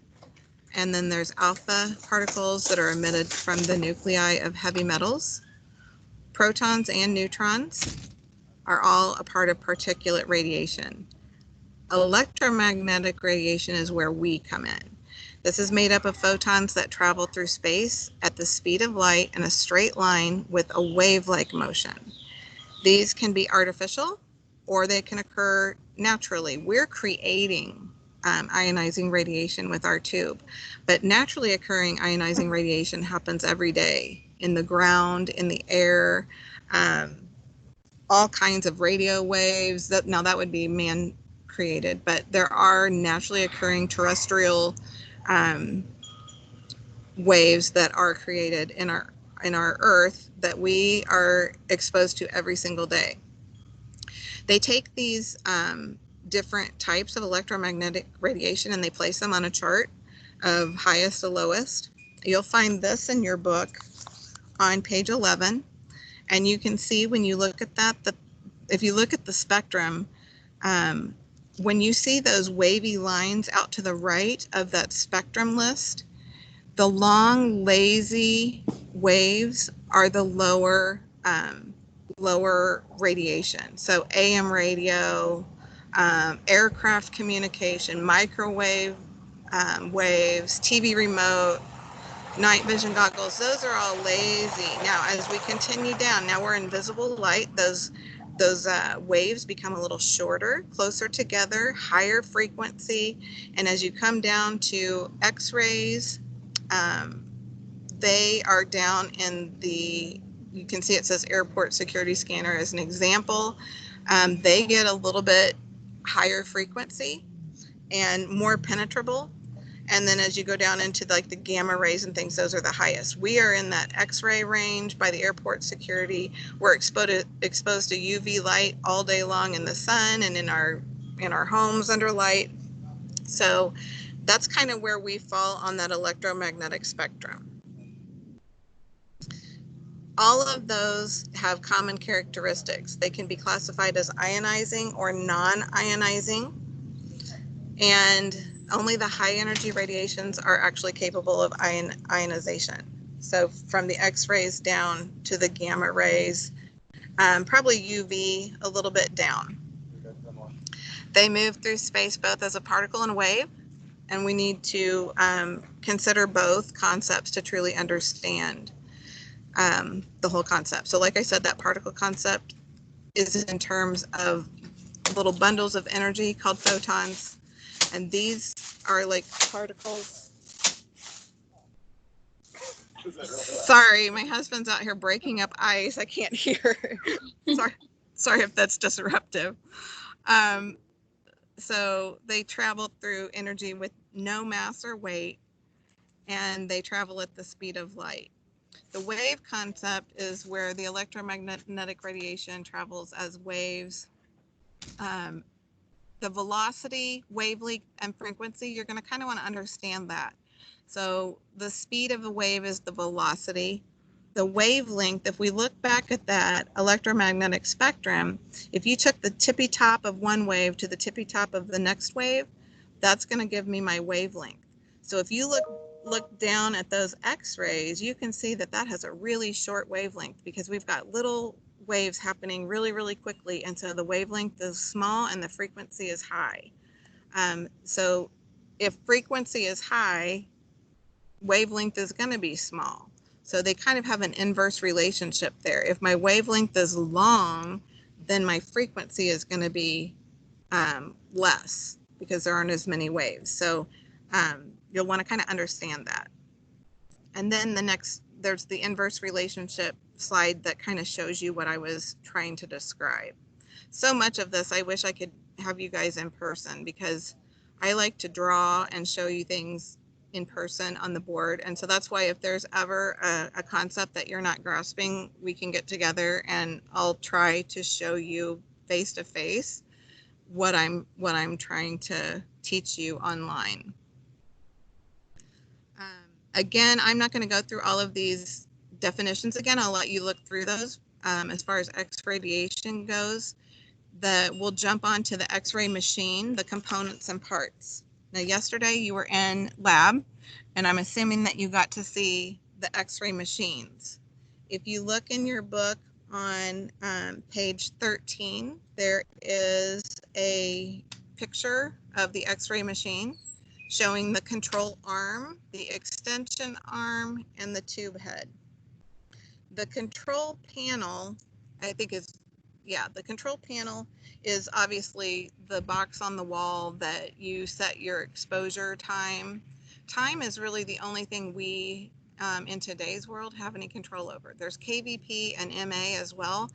And then there's alpha particles that are emitted from the nuclei of heavy metals. Protons and neutrons are all a part of particulate radiation. Electromagnetic radiation is where we come in. This is made up of photons that travel through space at the speed of light in a straight line with a wave-like motion. These can be artificial or they can occur naturally. We're creating ionizing radiation with our tube, but naturally occurring ionizing radiation happens every day in the ground, in the air, all kinds of radio waves. Now that would be man created, but there are naturally occurring terrestrial waves that are created in our Earth that we are exposed to every single day. They take these different types of electromagnetic radiation and they place them on a chart of highest to lowest. You'll find this in your book on page 11, and you can see when you look at that, if you look at the spectrum, when you see those wavy lines out to the right of that spectrum list, the long, lazy waves are the lower radiation. So AM radio, aircraft communication, microwave waves, TV remote, night vision goggles, those are all lazy. Now, as we continue down, now we're in visible light, those waves become a little shorter, closer together, higher frequency. And as you come down to X-rays, they are down in the, you can see it says airport security scanner as an example. They get a little bit higher frequency and more penetrable. And then as you go down into like the gamma rays and things, those are the highest. We are in that X-ray range by the airport security. We're exposed to UV light all day long in the sun and in our homes under light. So that's kind of where we fall on that electromagnetic spectrum. All of those have common characteristics. They can be classified as ionizing or non-ionizing, and only the high energy radiations are actually capable of ionization. So from the X-rays down to the gamma rays, probably UV a little bit down. They move through space both as a particle and a wave, and we need to consider both concepts to truly understand the whole concept. So like I said, that particle concept is in terms of little bundles of energy called photons, and these are like particles. Sorry, my husband's out here breaking up ice. I can't hear. Sorry if that's disruptive. So they travel through energy with no mass or weight, and they travel at the speed of light. The wave concept is where the electromagnetic radiation travels as waves. The velocity, wavelength, and frequency, you're going to kind of want to understand that. So the speed of a wave is the velocity. The wavelength, if we look back at that electromagnetic spectrum, if you took the tippy top of one wave to the tippy top of the next wave, that's going to give me my wavelength. So if you look down at those X-rays, you can see that that has a really short wavelength because we've got little waves happening really, really quickly. And so the wavelength is small and the frequency is high. So if frequency is high, wavelength is going to be small. So they kind of have an inverse relationship there. If my wavelength is long, then my frequency is going to be less because there aren't as many waves. So you'll want to kind of understand that. And then there's the inverse relationship slide that kind of shows you what I was trying to describe. So much of this, I wish I could have you guys in person because I like to draw and show you things in person on the board. And so that's why if there's ever a concept that you're not grasping, we can get together and I'll try to show you face to face what I'm trying to teach you online. Again, I'm not going to go through all of these definitions again. I'll let you look through those. As far as X radiation goes, we'll jump onto the X-ray machine, the components and parts. Now, yesterday you were in lab, and I'm assuming that you got to see the X-ray machines. If you look in your book on page 13, there is a picture of the X-ray machine showing the control arm, the extension arm, and the tube head. The control panel, I think, is yeah, the control panel is obviously the box on the wall that you set your exposure time. Time is really the only thing we in today's world have any control over. There's KVP and MA as well,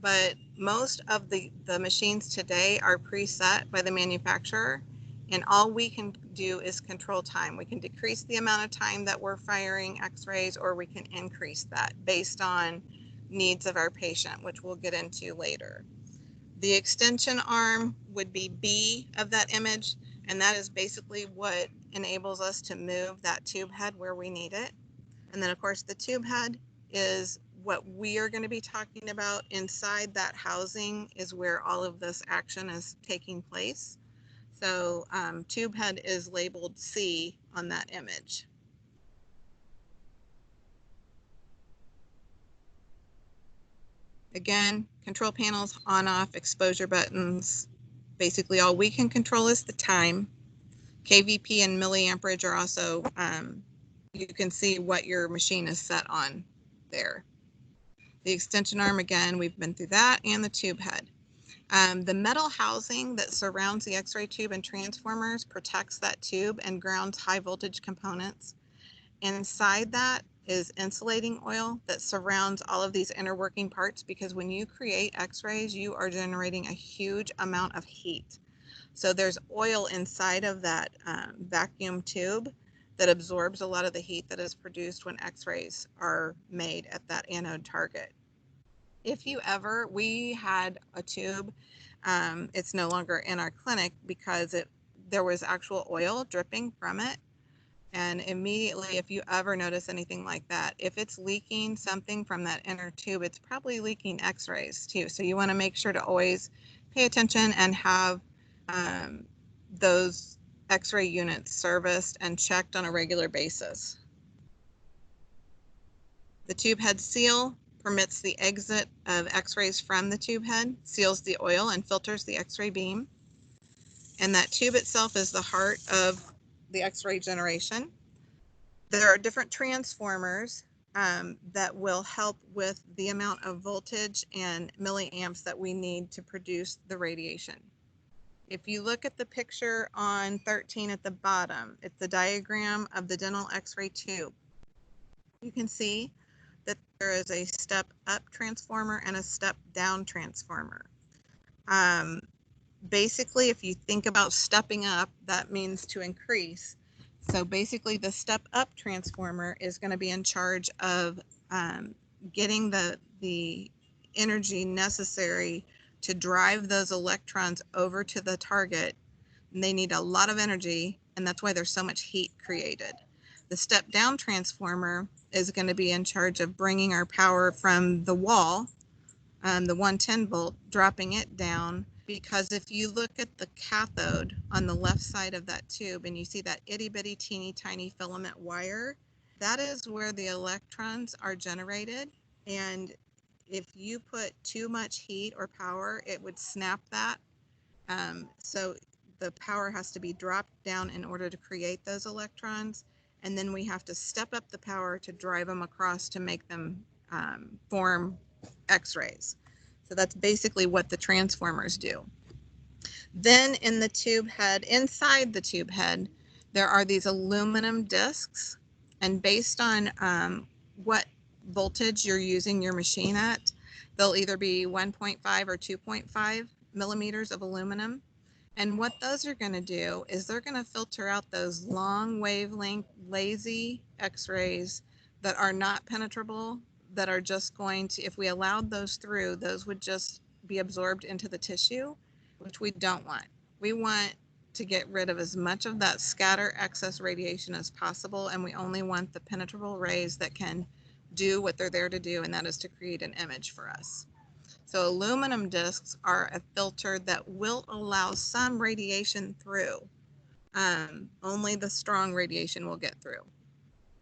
but most of the machines today are preset by the manufacturer, and all we can do is control time. We can decrease the amount of time that we're firing x-rays, or we can increase that based on needs of our patient, which we'll get into later. The extension arm would be B of that image, and that is basically what enables us to move that tube head where we need it. And then of course the tube head is what we are going to be talking about. Inside that housing is where all of this action is taking place. So tube head is labeled C on that image. Again, control panels, on, off, exposure buttons. Basically all we can control is the time. KVP and milliamperage are also, you can see what your machine is set on there. The extension arm, again, we've been through that, and the tube head. The metal housing that surrounds the x-ray tube and transformers protects that tube and grounds high voltage components. Inside that is insulating oil that surrounds all of these inner working parts, because when you create x-rays, you are generating a huge amount of heat. So there's oil inside of that vacuum tube that absorbs a lot of the heat that is produced when x-rays are made at that anode target. If you ever, we had a tube, it's no longer in our clinic because there was actual oil dripping from it. And immediately, if you ever notice anything like that, if it's leaking something from that inner tube, it's probably leaking x-rays too. So you want to make sure to always pay attention and have those x-ray units serviced and checked on a regular basis. The tube head seal permits the exit of x-rays from the tube head, seals the oil, and filters the x-ray beam. And that tube itself is the heart of the x-ray generation. There are different transformers that will help with the amount of voltage and milliamps that we need to produce the radiation. If you look at the picture on 13 at the bottom, it's a diagram of the dental x-ray tube. You can see that there is a step up transformer and a step down transformer. Basically, if you think about stepping up, that means to increase. So basically the step up transformer is going to be in charge of getting the energy necessary to drive those electrons over to the target. And they need a lot of energy, and that's why there's so much heat created. The step down transformer is going to be in charge of bringing our power from the wall, the 110 volt, dropping it down. Because if you look at the cathode on the left side of that tube and you see that itty bitty teeny tiny filament wire, that is where the electrons are generated. And if you put too much heat or power, it would snap that. So the power has to be dropped down in order to create those electrons. And then we have to step up the power to drive them across to make them form x-rays. So that's basically what the transformers do. Then in the tube head, inside the tube head, there are these aluminum discs, and based on what voltage you're using your machine at, they'll either be 1.5 or 2.5 millimeters of aluminum. And what those are going to do is they're going to filter out those long wavelength lazy x-rays that are not penetrable, that are just going to, if we allowed those through, those would just be absorbed into the tissue, which we don't want. We want to get rid of as much of that scatter excess radiation as possible, and we only want the penetrable rays that can do what they're there to do, and that is to create an image for us. So aluminum discs are a filter that will allow some radiation through. Only the strong radiation will get through.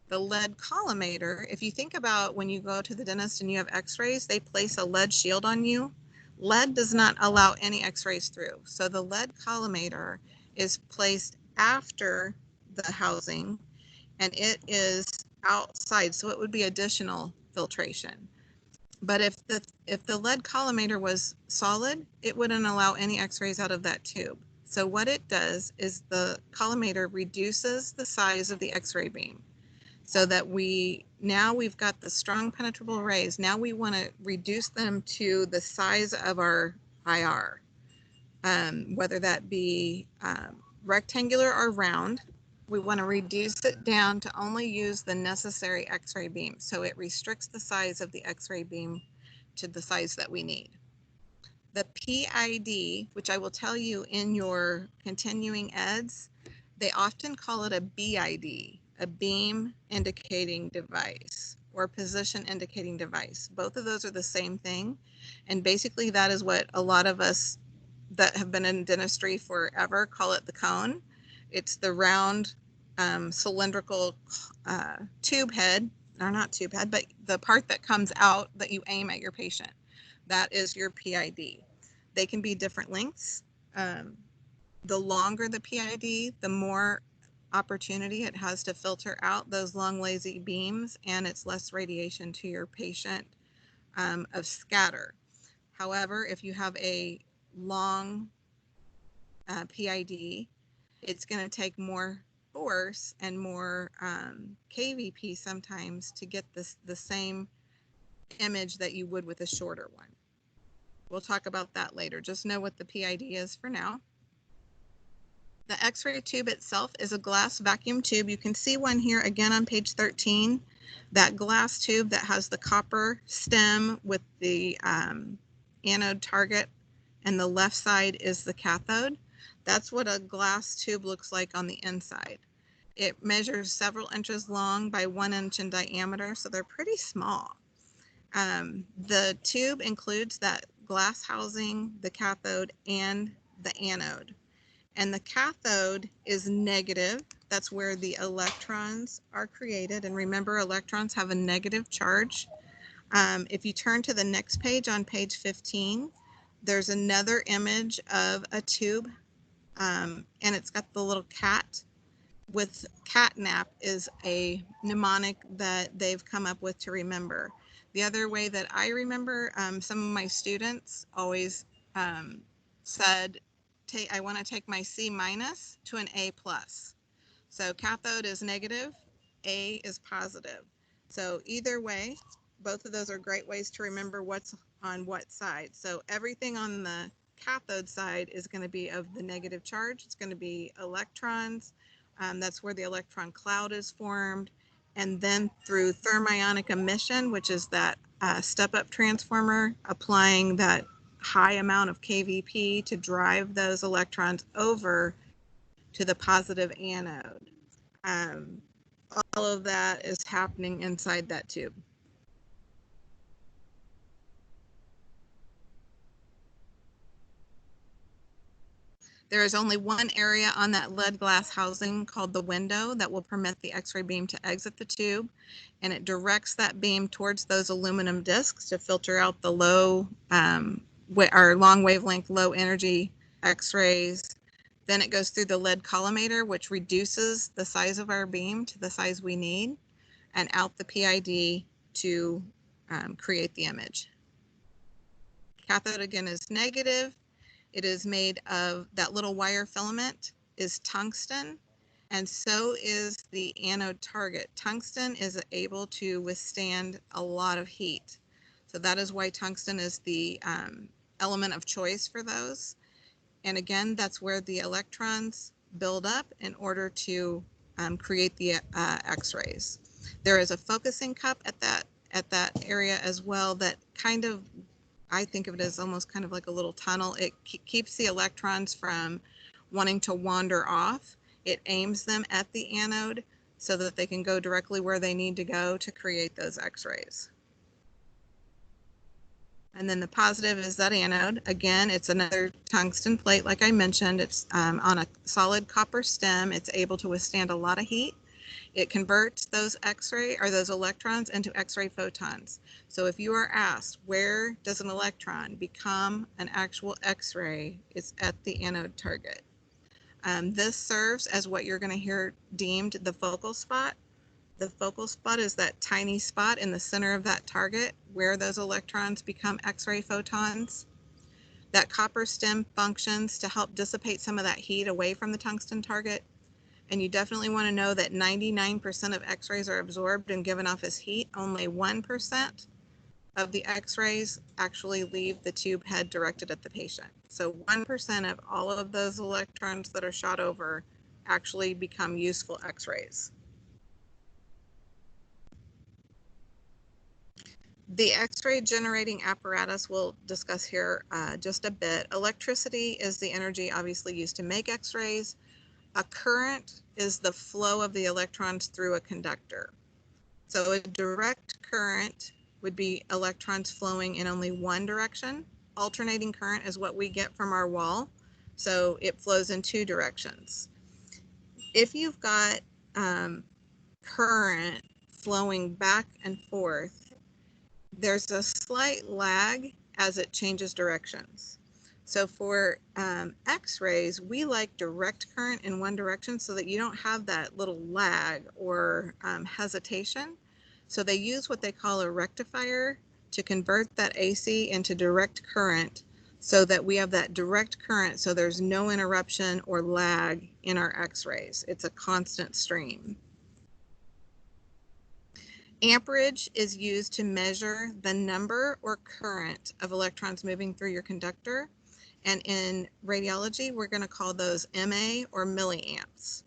The lead collimator, if you think about when you go to the dentist and you have x-rays, they place a lead shield on you. Lead does not allow any x-rays through. So the lead collimator is placed after the housing, and it is outside, so it would be additional filtration. But if the lead collimator was solid, it wouldn't allow any X-rays out of that tube. So what it does is the collimator reduces the size of the X-ray beam, so that now we've got the strong penetrable rays. Now we want to reduce them to the size of our IR, whether that be rectangular or round. We want to reduce it down to only use the necessary X-ray beam. So it restricts the size of the X-ray beam to the size that we need. The PID, which I will tell you in your continuing eds, they often call it a BID, a beam indicating device or position indicating device. Both of those are the same thing. And basically that is what a lot of us that have been in dentistry forever call it the cone. It's the round cylindrical tube head, or not tube head, but the part that comes out that you aim at your patient. That is your PID. They can be different lengths. The longer the PID, the more opportunity it has to filter out those long lazy beams, and it's less radiation to your patient of scatter. However, if you have a long PID, it's going to take more force and more KVP sometimes to get the same image that you would with a shorter one. We'll talk about that later. Just know what the PID is for now. The X-ray tube itself is a glass vacuum tube. You can see one here again on page 13. That glass tube that has the copper stem with the anode target, and the left side is the cathode. That's what a glass tube looks like on the inside. It measures several inches long by 1 inch in diameter, so they're pretty small. The tube includes that glass housing, the cathode, and the anode. And the cathode is negative. That's where the electrons are created. And remember, electrons have a negative charge. If you turn to the next page on page 15, there's another image of a tube, and it's got the little cat. With catnap is a mnemonic that they've come up with to remember. The other way that I remember, some of my students always said, I want to take my C- to an A+. So cathode is negative, A is positive. So either way, both of those are great ways to remember what's on what side. So everything on the cathode side is going to be of the negative charge. It's going to be electrons. That's where the electron cloud is formed. And then through thermionic emission, which is that step-up transformer, applying that high amount of KVP to drive those electrons over to the positive anode. All of that is happening inside that tube. There is only one area on that lead glass housing called the window that will permit the X-ray beam to exit the tube, and it directs that beam towards those aluminum discs to filter out the low or long wavelength, low energy X-rays. Then it goes through the lead collimator, which reduces the size of our beam to the size we need, and out the PID to create the image. Cathode again is negative. It is made of that little wire filament is tungsten, and so is the anode target. Tungsten is able to withstand a lot of heat. So that is why tungsten is the element of choice for those. And again, that's where the electrons build up in order to create the X-rays. There is a focusing cup at that area as well that kind of, I think of it as almost kind of like a little tunnel. It keeps the electrons from wanting to wander off. It aims them at the anode so that they can go directly where they need to go to create those X-rays. And then the positive is that anode. Again, it's another tungsten plate, like I mentioned. It's on a solid copper stem. It's able to withstand a lot of heat. It converts those X-ray or those electrons into X-ray photons. So if you are asked, where does an electron become an actual X-ray, it's at the anode target. This serves as what you're going to hear deemed the focal spot. The focal spot is that tiny spot in the center of that target where those electrons become X-ray photons. That copper stem functions to help dissipate some of that heat away from the tungsten target. And you definitely want to know that 99% of X-rays are absorbed and given off as heat. Only 1% of the X-rays actually leave the tube head directed at the patient. So 1% of all of those electrons that are shot over actually become useful X-rays. The X-ray generating apparatus we'll discuss here just a bit. Electricity is the energy obviously used to make X-rays. A current is the flow of the electrons through a conductor. So a direct current would be electrons flowing in only one direction. Alternating current is what we get from our wall. So it flows in two directions. If you've got current flowing back and forth, there's a slight lag as it changes directions. So for X-rays, we like direct current in one direction so that you don't have that little lag or hesitation. So they use what they call a rectifier to convert that AC into direct current so that we have that direct current so there's no interruption or lag in our X-rays. It's a constant stream. Amperage is used to measure the number or current of electrons moving through your conductor. And in radiology, we're going to call those MA or milliamps.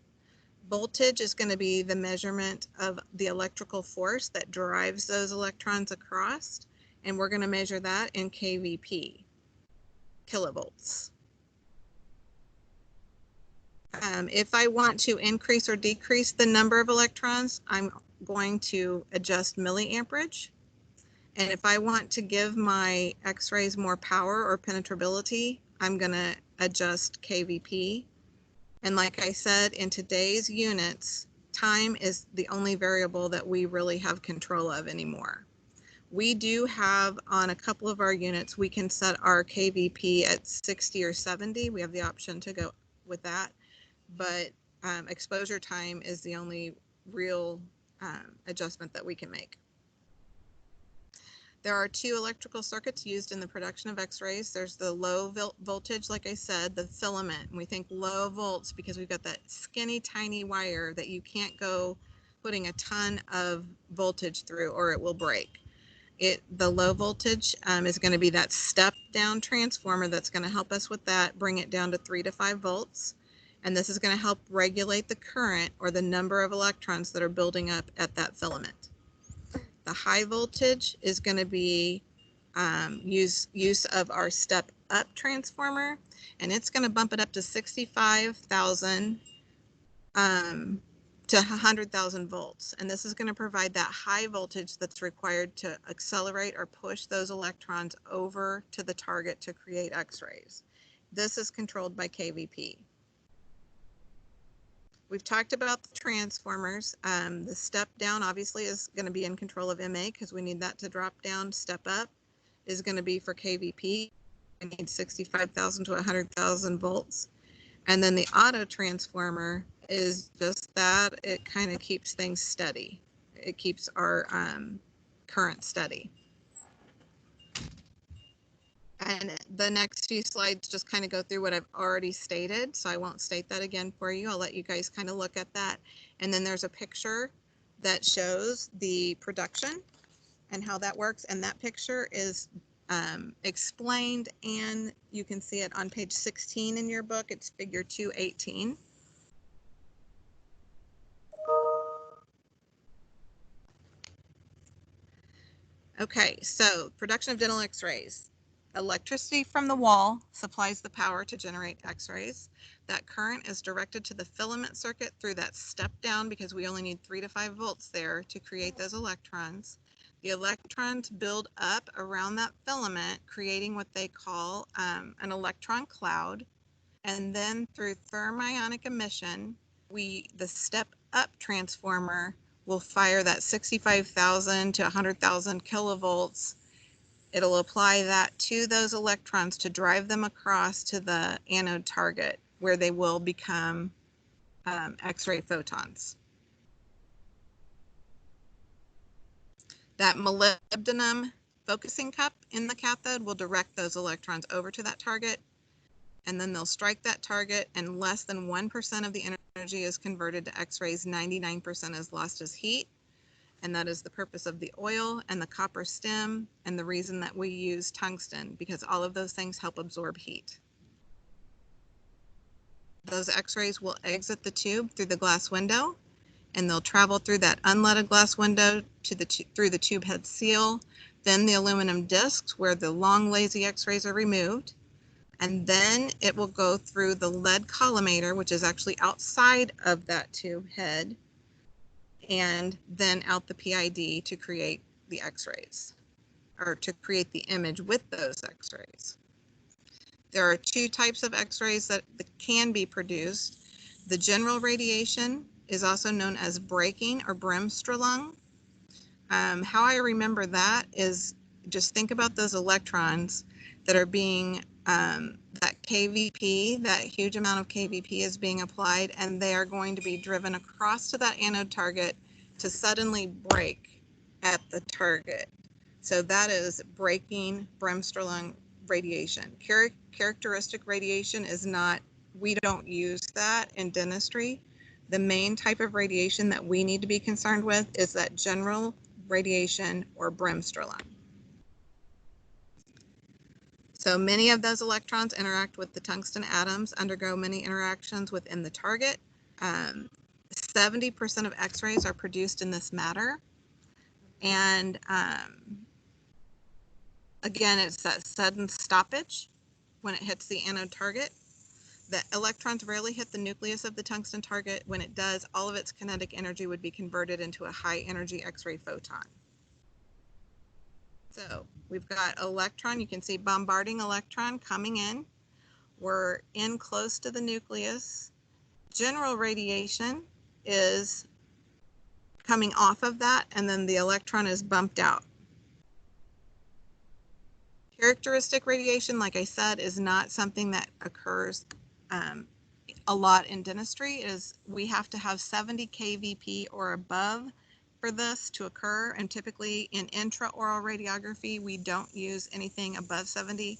Voltage is going to be the measurement of the electrical force that drives those electrons across, and we're going to measure that in kVp, kilovolts. If I want to increase or decrease the number of electrons, I'm going to adjust milliamperage. And if I want to give my X-rays more power or penetrability, I'm going to adjust kVp. And like I said, in today's units, time is the only variable that we really have control of anymore. We do have on a couple of our units, we can set our kVp at 60 or 70. We have the option to go with that. But exposure time is the only real adjustment that we can make. There are two electrical circuits used in the production of X-rays. There's the low voltage, like I said, the filament. And we think low volts because we've got that skinny, tiny wire that you can't go putting a ton of voltage through or it will break. The low voltage is going to be that step-down transformer that's going to help us with that, bring it down to 3 to 5 volts. And this is going to help regulate the current or the number of electrons that are building up at that filament. The high voltage is going to be use of our step-up transformer, and it's going to bump it up to 65,000 to 100,000 volts. And this is going to provide that high voltage that's required to accelerate or push those electrons over to the target to create X-rays. This is controlled by kVp. We've talked about the transformers. The step down obviously is going to be in control of MA because we need that to drop down. Step up is going to be for kVp. We need 65,000 to 100,000 volts. And then the auto transformer is just that. It kind of keeps things steady. It keeps our current steady. And the next few slides just kind of go through what I've already stated, so I won't state that again for you. I'll let you guys kind of look at that. And then there's a picture that shows the production and how that works. And that picture is explained, and you can see it on page 16 in your book. It's figure 218. Okay, so production of dental X-rays. Electricity from the wall supplies the power to generate X-rays. That current is directed to the filament circuit through that step down because we only need 3 to 5 volts there to create those electrons. The electrons build up around that filament, creating what they call an electron cloud. And then through thermionic emission, the step up transformer will fire that 65,000 to 100,000 kilovolts. It'll apply that to those electrons to drive them across to the anode target where they will become X-ray photons. That molybdenum focusing cup in the cathode will direct those electrons over to that target, and then they'll strike that target, and less than 1% of the energy is converted to X-rays, 99% is lost as heat, and that is the purpose of the oil and the copper stem, and the reason that we use tungsten, because all of those things help absorb heat. Those X-rays will exit the tube through the glass window, and they'll travel through that unleaded glass window to through the tube head seal, then the aluminum discs where the long lazy X-rays are removed, and then it will go through the lead collimator, which is actually outside of that tube head, and then out the PID to create the X-rays, or to create the image with those X-rays. There are two types of X-rays that can be produced. The general radiation is also known as breaking or bremsstrahlung. How I remember that is just think about those electrons that are being, that KVP, that huge amount of KVP is being applied, and they are going to be driven across to that anode target to suddenly break at the target. So that is breaking bremsstrahlung radiation. Characteristic radiation is not, we don't use that in dentistry. The main type of radiation that we need to be concerned with is that general radiation or bremsstrahlung. So many of those electrons interact with the tungsten atoms, undergo many interactions within the target. 70% of X-rays are produced in this matter. And again, it's that sudden stoppage when it hits the anode target. The electrons rarely hit the nucleus of the tungsten target. When it does, all of its kinetic energy would be converted into a high energy X-ray photon. So we've got electron, you can see bombarding electron coming in. We're in close to the nucleus. General radiation is coming off of that, and then the electron is bumped out. Characteristic radiation, like I said, is not something that occurs a lot in dentistry. We have to have 70 kVp or above for this to occur, and typically in intraoral radiography we don't use anything above 70.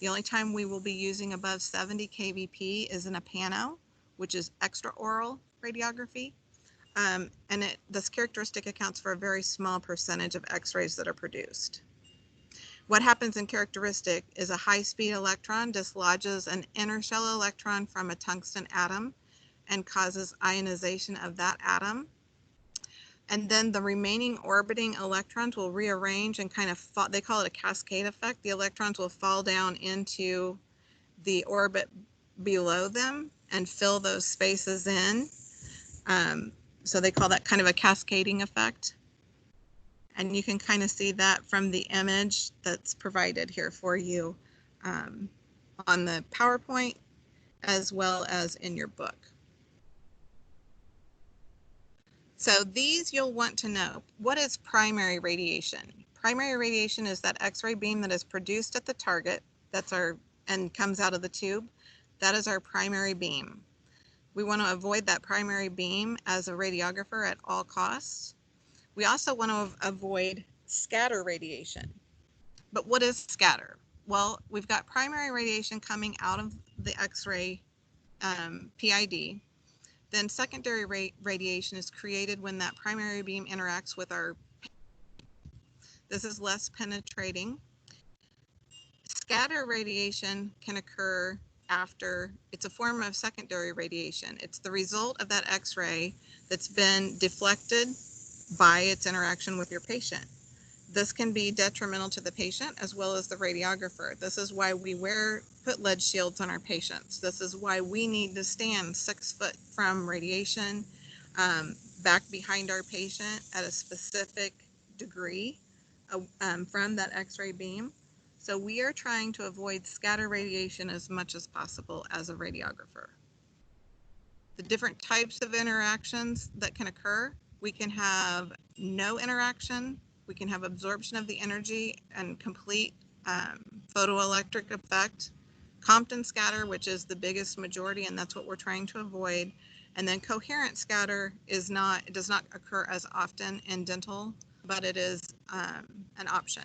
The only time we will be using above 70 kVp is in a pano, which is extraoral radiography, and this characteristic accounts for a very small percentage of X-rays that are produced. What happens in characteristic is a high-speed electron dislodges an inner shell electron from a tungsten atom and causes ionization of that atom. And then the remaining orbiting electrons will rearrange and kind of fall, they call it a cascade effect. The electrons will fall down into the orbit below them and fill those spaces in. So they call that kind of a cascading effect. And you can kind of see that from the image that's provided here for you on the PowerPoint as well as in your book. So these you'll want to know. What is primary radiation? Primary radiation is that X-ray beam that is produced at the target, and comes out of the tube. That is our primary beam. We want to avoid that primary beam as a radiographer at all costs. We also want to avoid scatter radiation. But what is scatter? Well, we've got primary radiation coming out of the X-ray PID. Then secondary radiation is created when that primary beam interacts with our. This is less penetrating. Scatter radiation can occur after. It's a form of secondary radiation. It's the result of that X-ray that's been deflected by its interaction with your patient. This can be detrimental to the patient as well as the radiographer. This is why we put lead shields on our patients. This is why we need to stand 6 foot from radiation, back behind our patient at a specific degree from that X-ray beam. So we are trying to avoid scatter radiation as much as possible as a radiographer. The different types of interactions that can occur, we can have no interaction, we can have absorption of the energy and complete photoelectric effect, Compton scatter, which is the biggest majority, and that's what we're trying to avoid. And then coherent scatter does not occur as often in dental, but it is an option.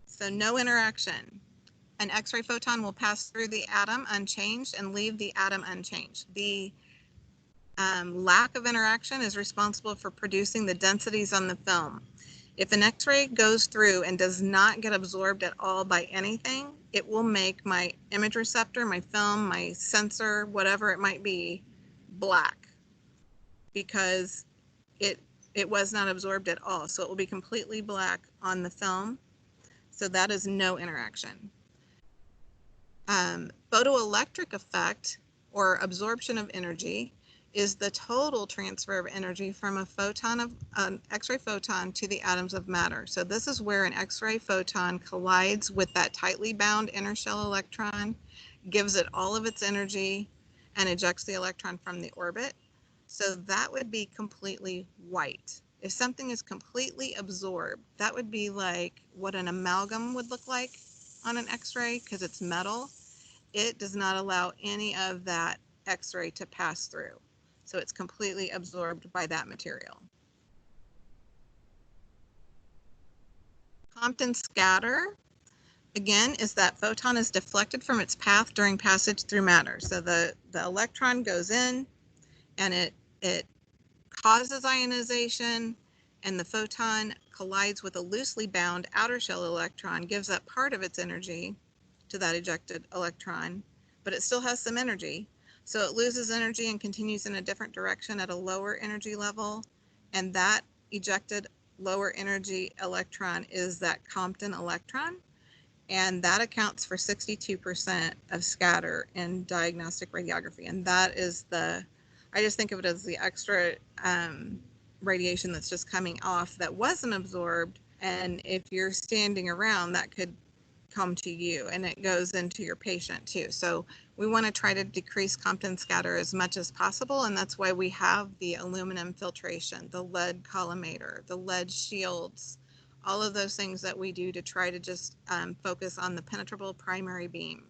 So no interaction. An X-ray photon will pass through the atom unchanged and leave the atom unchanged. The lack of interaction is responsible for producing the densities on the film. If an X-ray goes through and does not get absorbed at all by anything, it will make my image receptor, my film, my sensor, whatever it might be, black, because it was not absorbed at all. So it will be completely black on the film. So that is no interaction. Photoelectric effect, or absorption of energy, is the total transfer of energy from a photon of an X-ray photon to the atoms of matter. So this is where an X-ray photon collides with that tightly bound inner shell electron, gives it all of its energy, and ejects the electron from the orbit. So that would be completely white. If something is completely absorbed, that would be like what an amalgam would look like on an X-ray, because it's metal. It does not allow any of that X-ray to pass through. So it's completely absorbed by that material. Compton scatter, again, is that photon is deflected from its path during passage through matter. So the electron goes in and it causes ionization, and the photon collides with a loosely bound outer shell electron, gives up part of its energy to that ejected electron, but it still has some energy. So it loses energy and continues in a different direction at a lower energy level. And that ejected lower energy electron is that Compton electron. And that accounts for 62% of scatter in diagnostic radiography. And that is I just think of it as the extra radiation that's just coming off that wasn't absorbed. And if you're standing around, that could come to you, and it goes into your patient too. So we want to try to decrease Compton scatter as much as possible, and that's why we have the aluminum filtration, the lead collimator, the lead shields, all of those things that we do to try to just focus on the penetrable primary beam.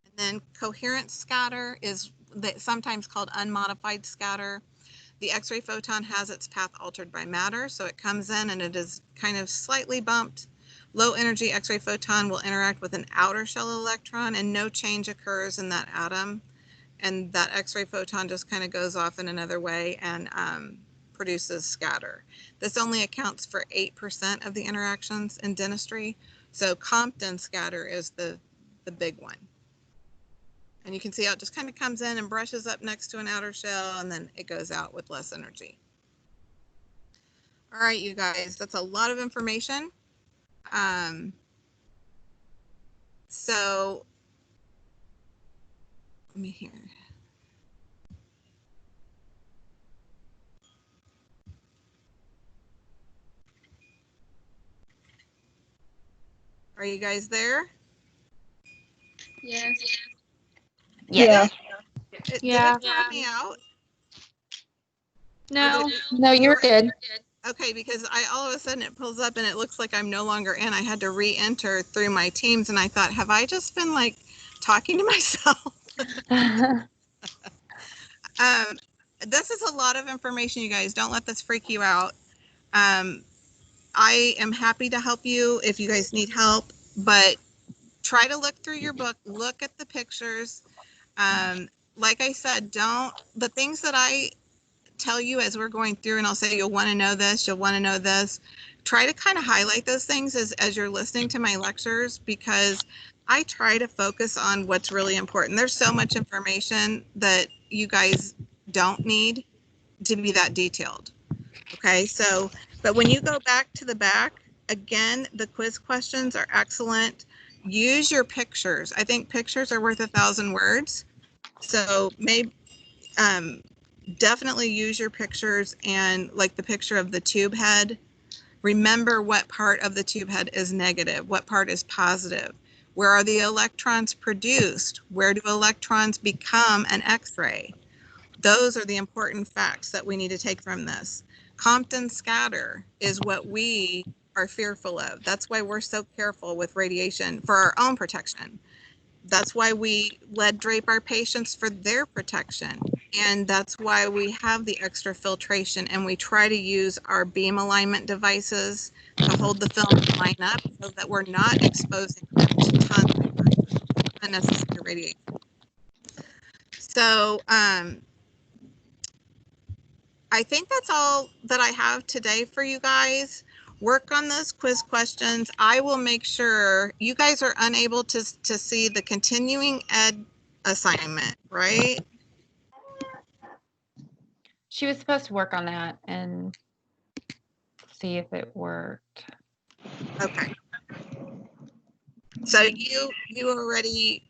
And then coherent scatter is sometimes called unmodified scatter. The X-ray photon has its path altered by matter, so it comes in and it is kind of slightly bumped. Low energy X-ray photon will interact with an outer shell electron, and no change occurs in that atom. And that X-ray photon just kind of goes off in another way and produces scatter. This only accounts for 8% of the interactions in dentistry. So Compton scatter is the big one. And you can see how it just kind of comes in and brushes up next to an outer shell, and then it goes out with less energy. All right, you guys, that's a lot of information. So let me hear. Are you guys there? Yes. Yes. Did Yeah. it throw me out? No. No, you're good. Okay, because all of a sudden it pulls up and it looks like I'm no longer in. I had to re-enter through my Teams, and I thought, have I just been like talking to myself? This is a lot of information, you guys. Don't let this freak you out. I am happy to help you if you guys need help, but try to look through your book, look at the pictures. Like I said, the things that I tell you as we're going through, and I'll say, you'll want to know this, you'll want to know this. Try to kind of highlight those things as you're listening to my lectures, because I try to focus on what's really important. There's so much information that you guys don't need to be that detailed. Okay, so, but when you go back to the back, again, the quiz questions are excellent. Use your pictures. I think pictures are worth 1,000 words. So maybe definitely use your pictures, and like the picture of the tube head, remember what part of the tube head is negative, what part is positive. Where are the electrons produced? Where do electrons become an X-ray? Those are the important facts that we need to take from this. Compton scatter is what we are fearful of. That's why we're so careful with radiation for our own protection. That's why we lead drape our patients for their protection. And that's why we have the extra filtration, and we try to use our beam alignment devices to hold the film line up so that we're not exposing them to tons of unnecessary radiation. So I think that's all that I have today for you guys. Work on those quiz questions. I will make sure you guys are unable to see the continuing ed assignment, right? She was supposed to work on that and see if it worked. Okay. So you already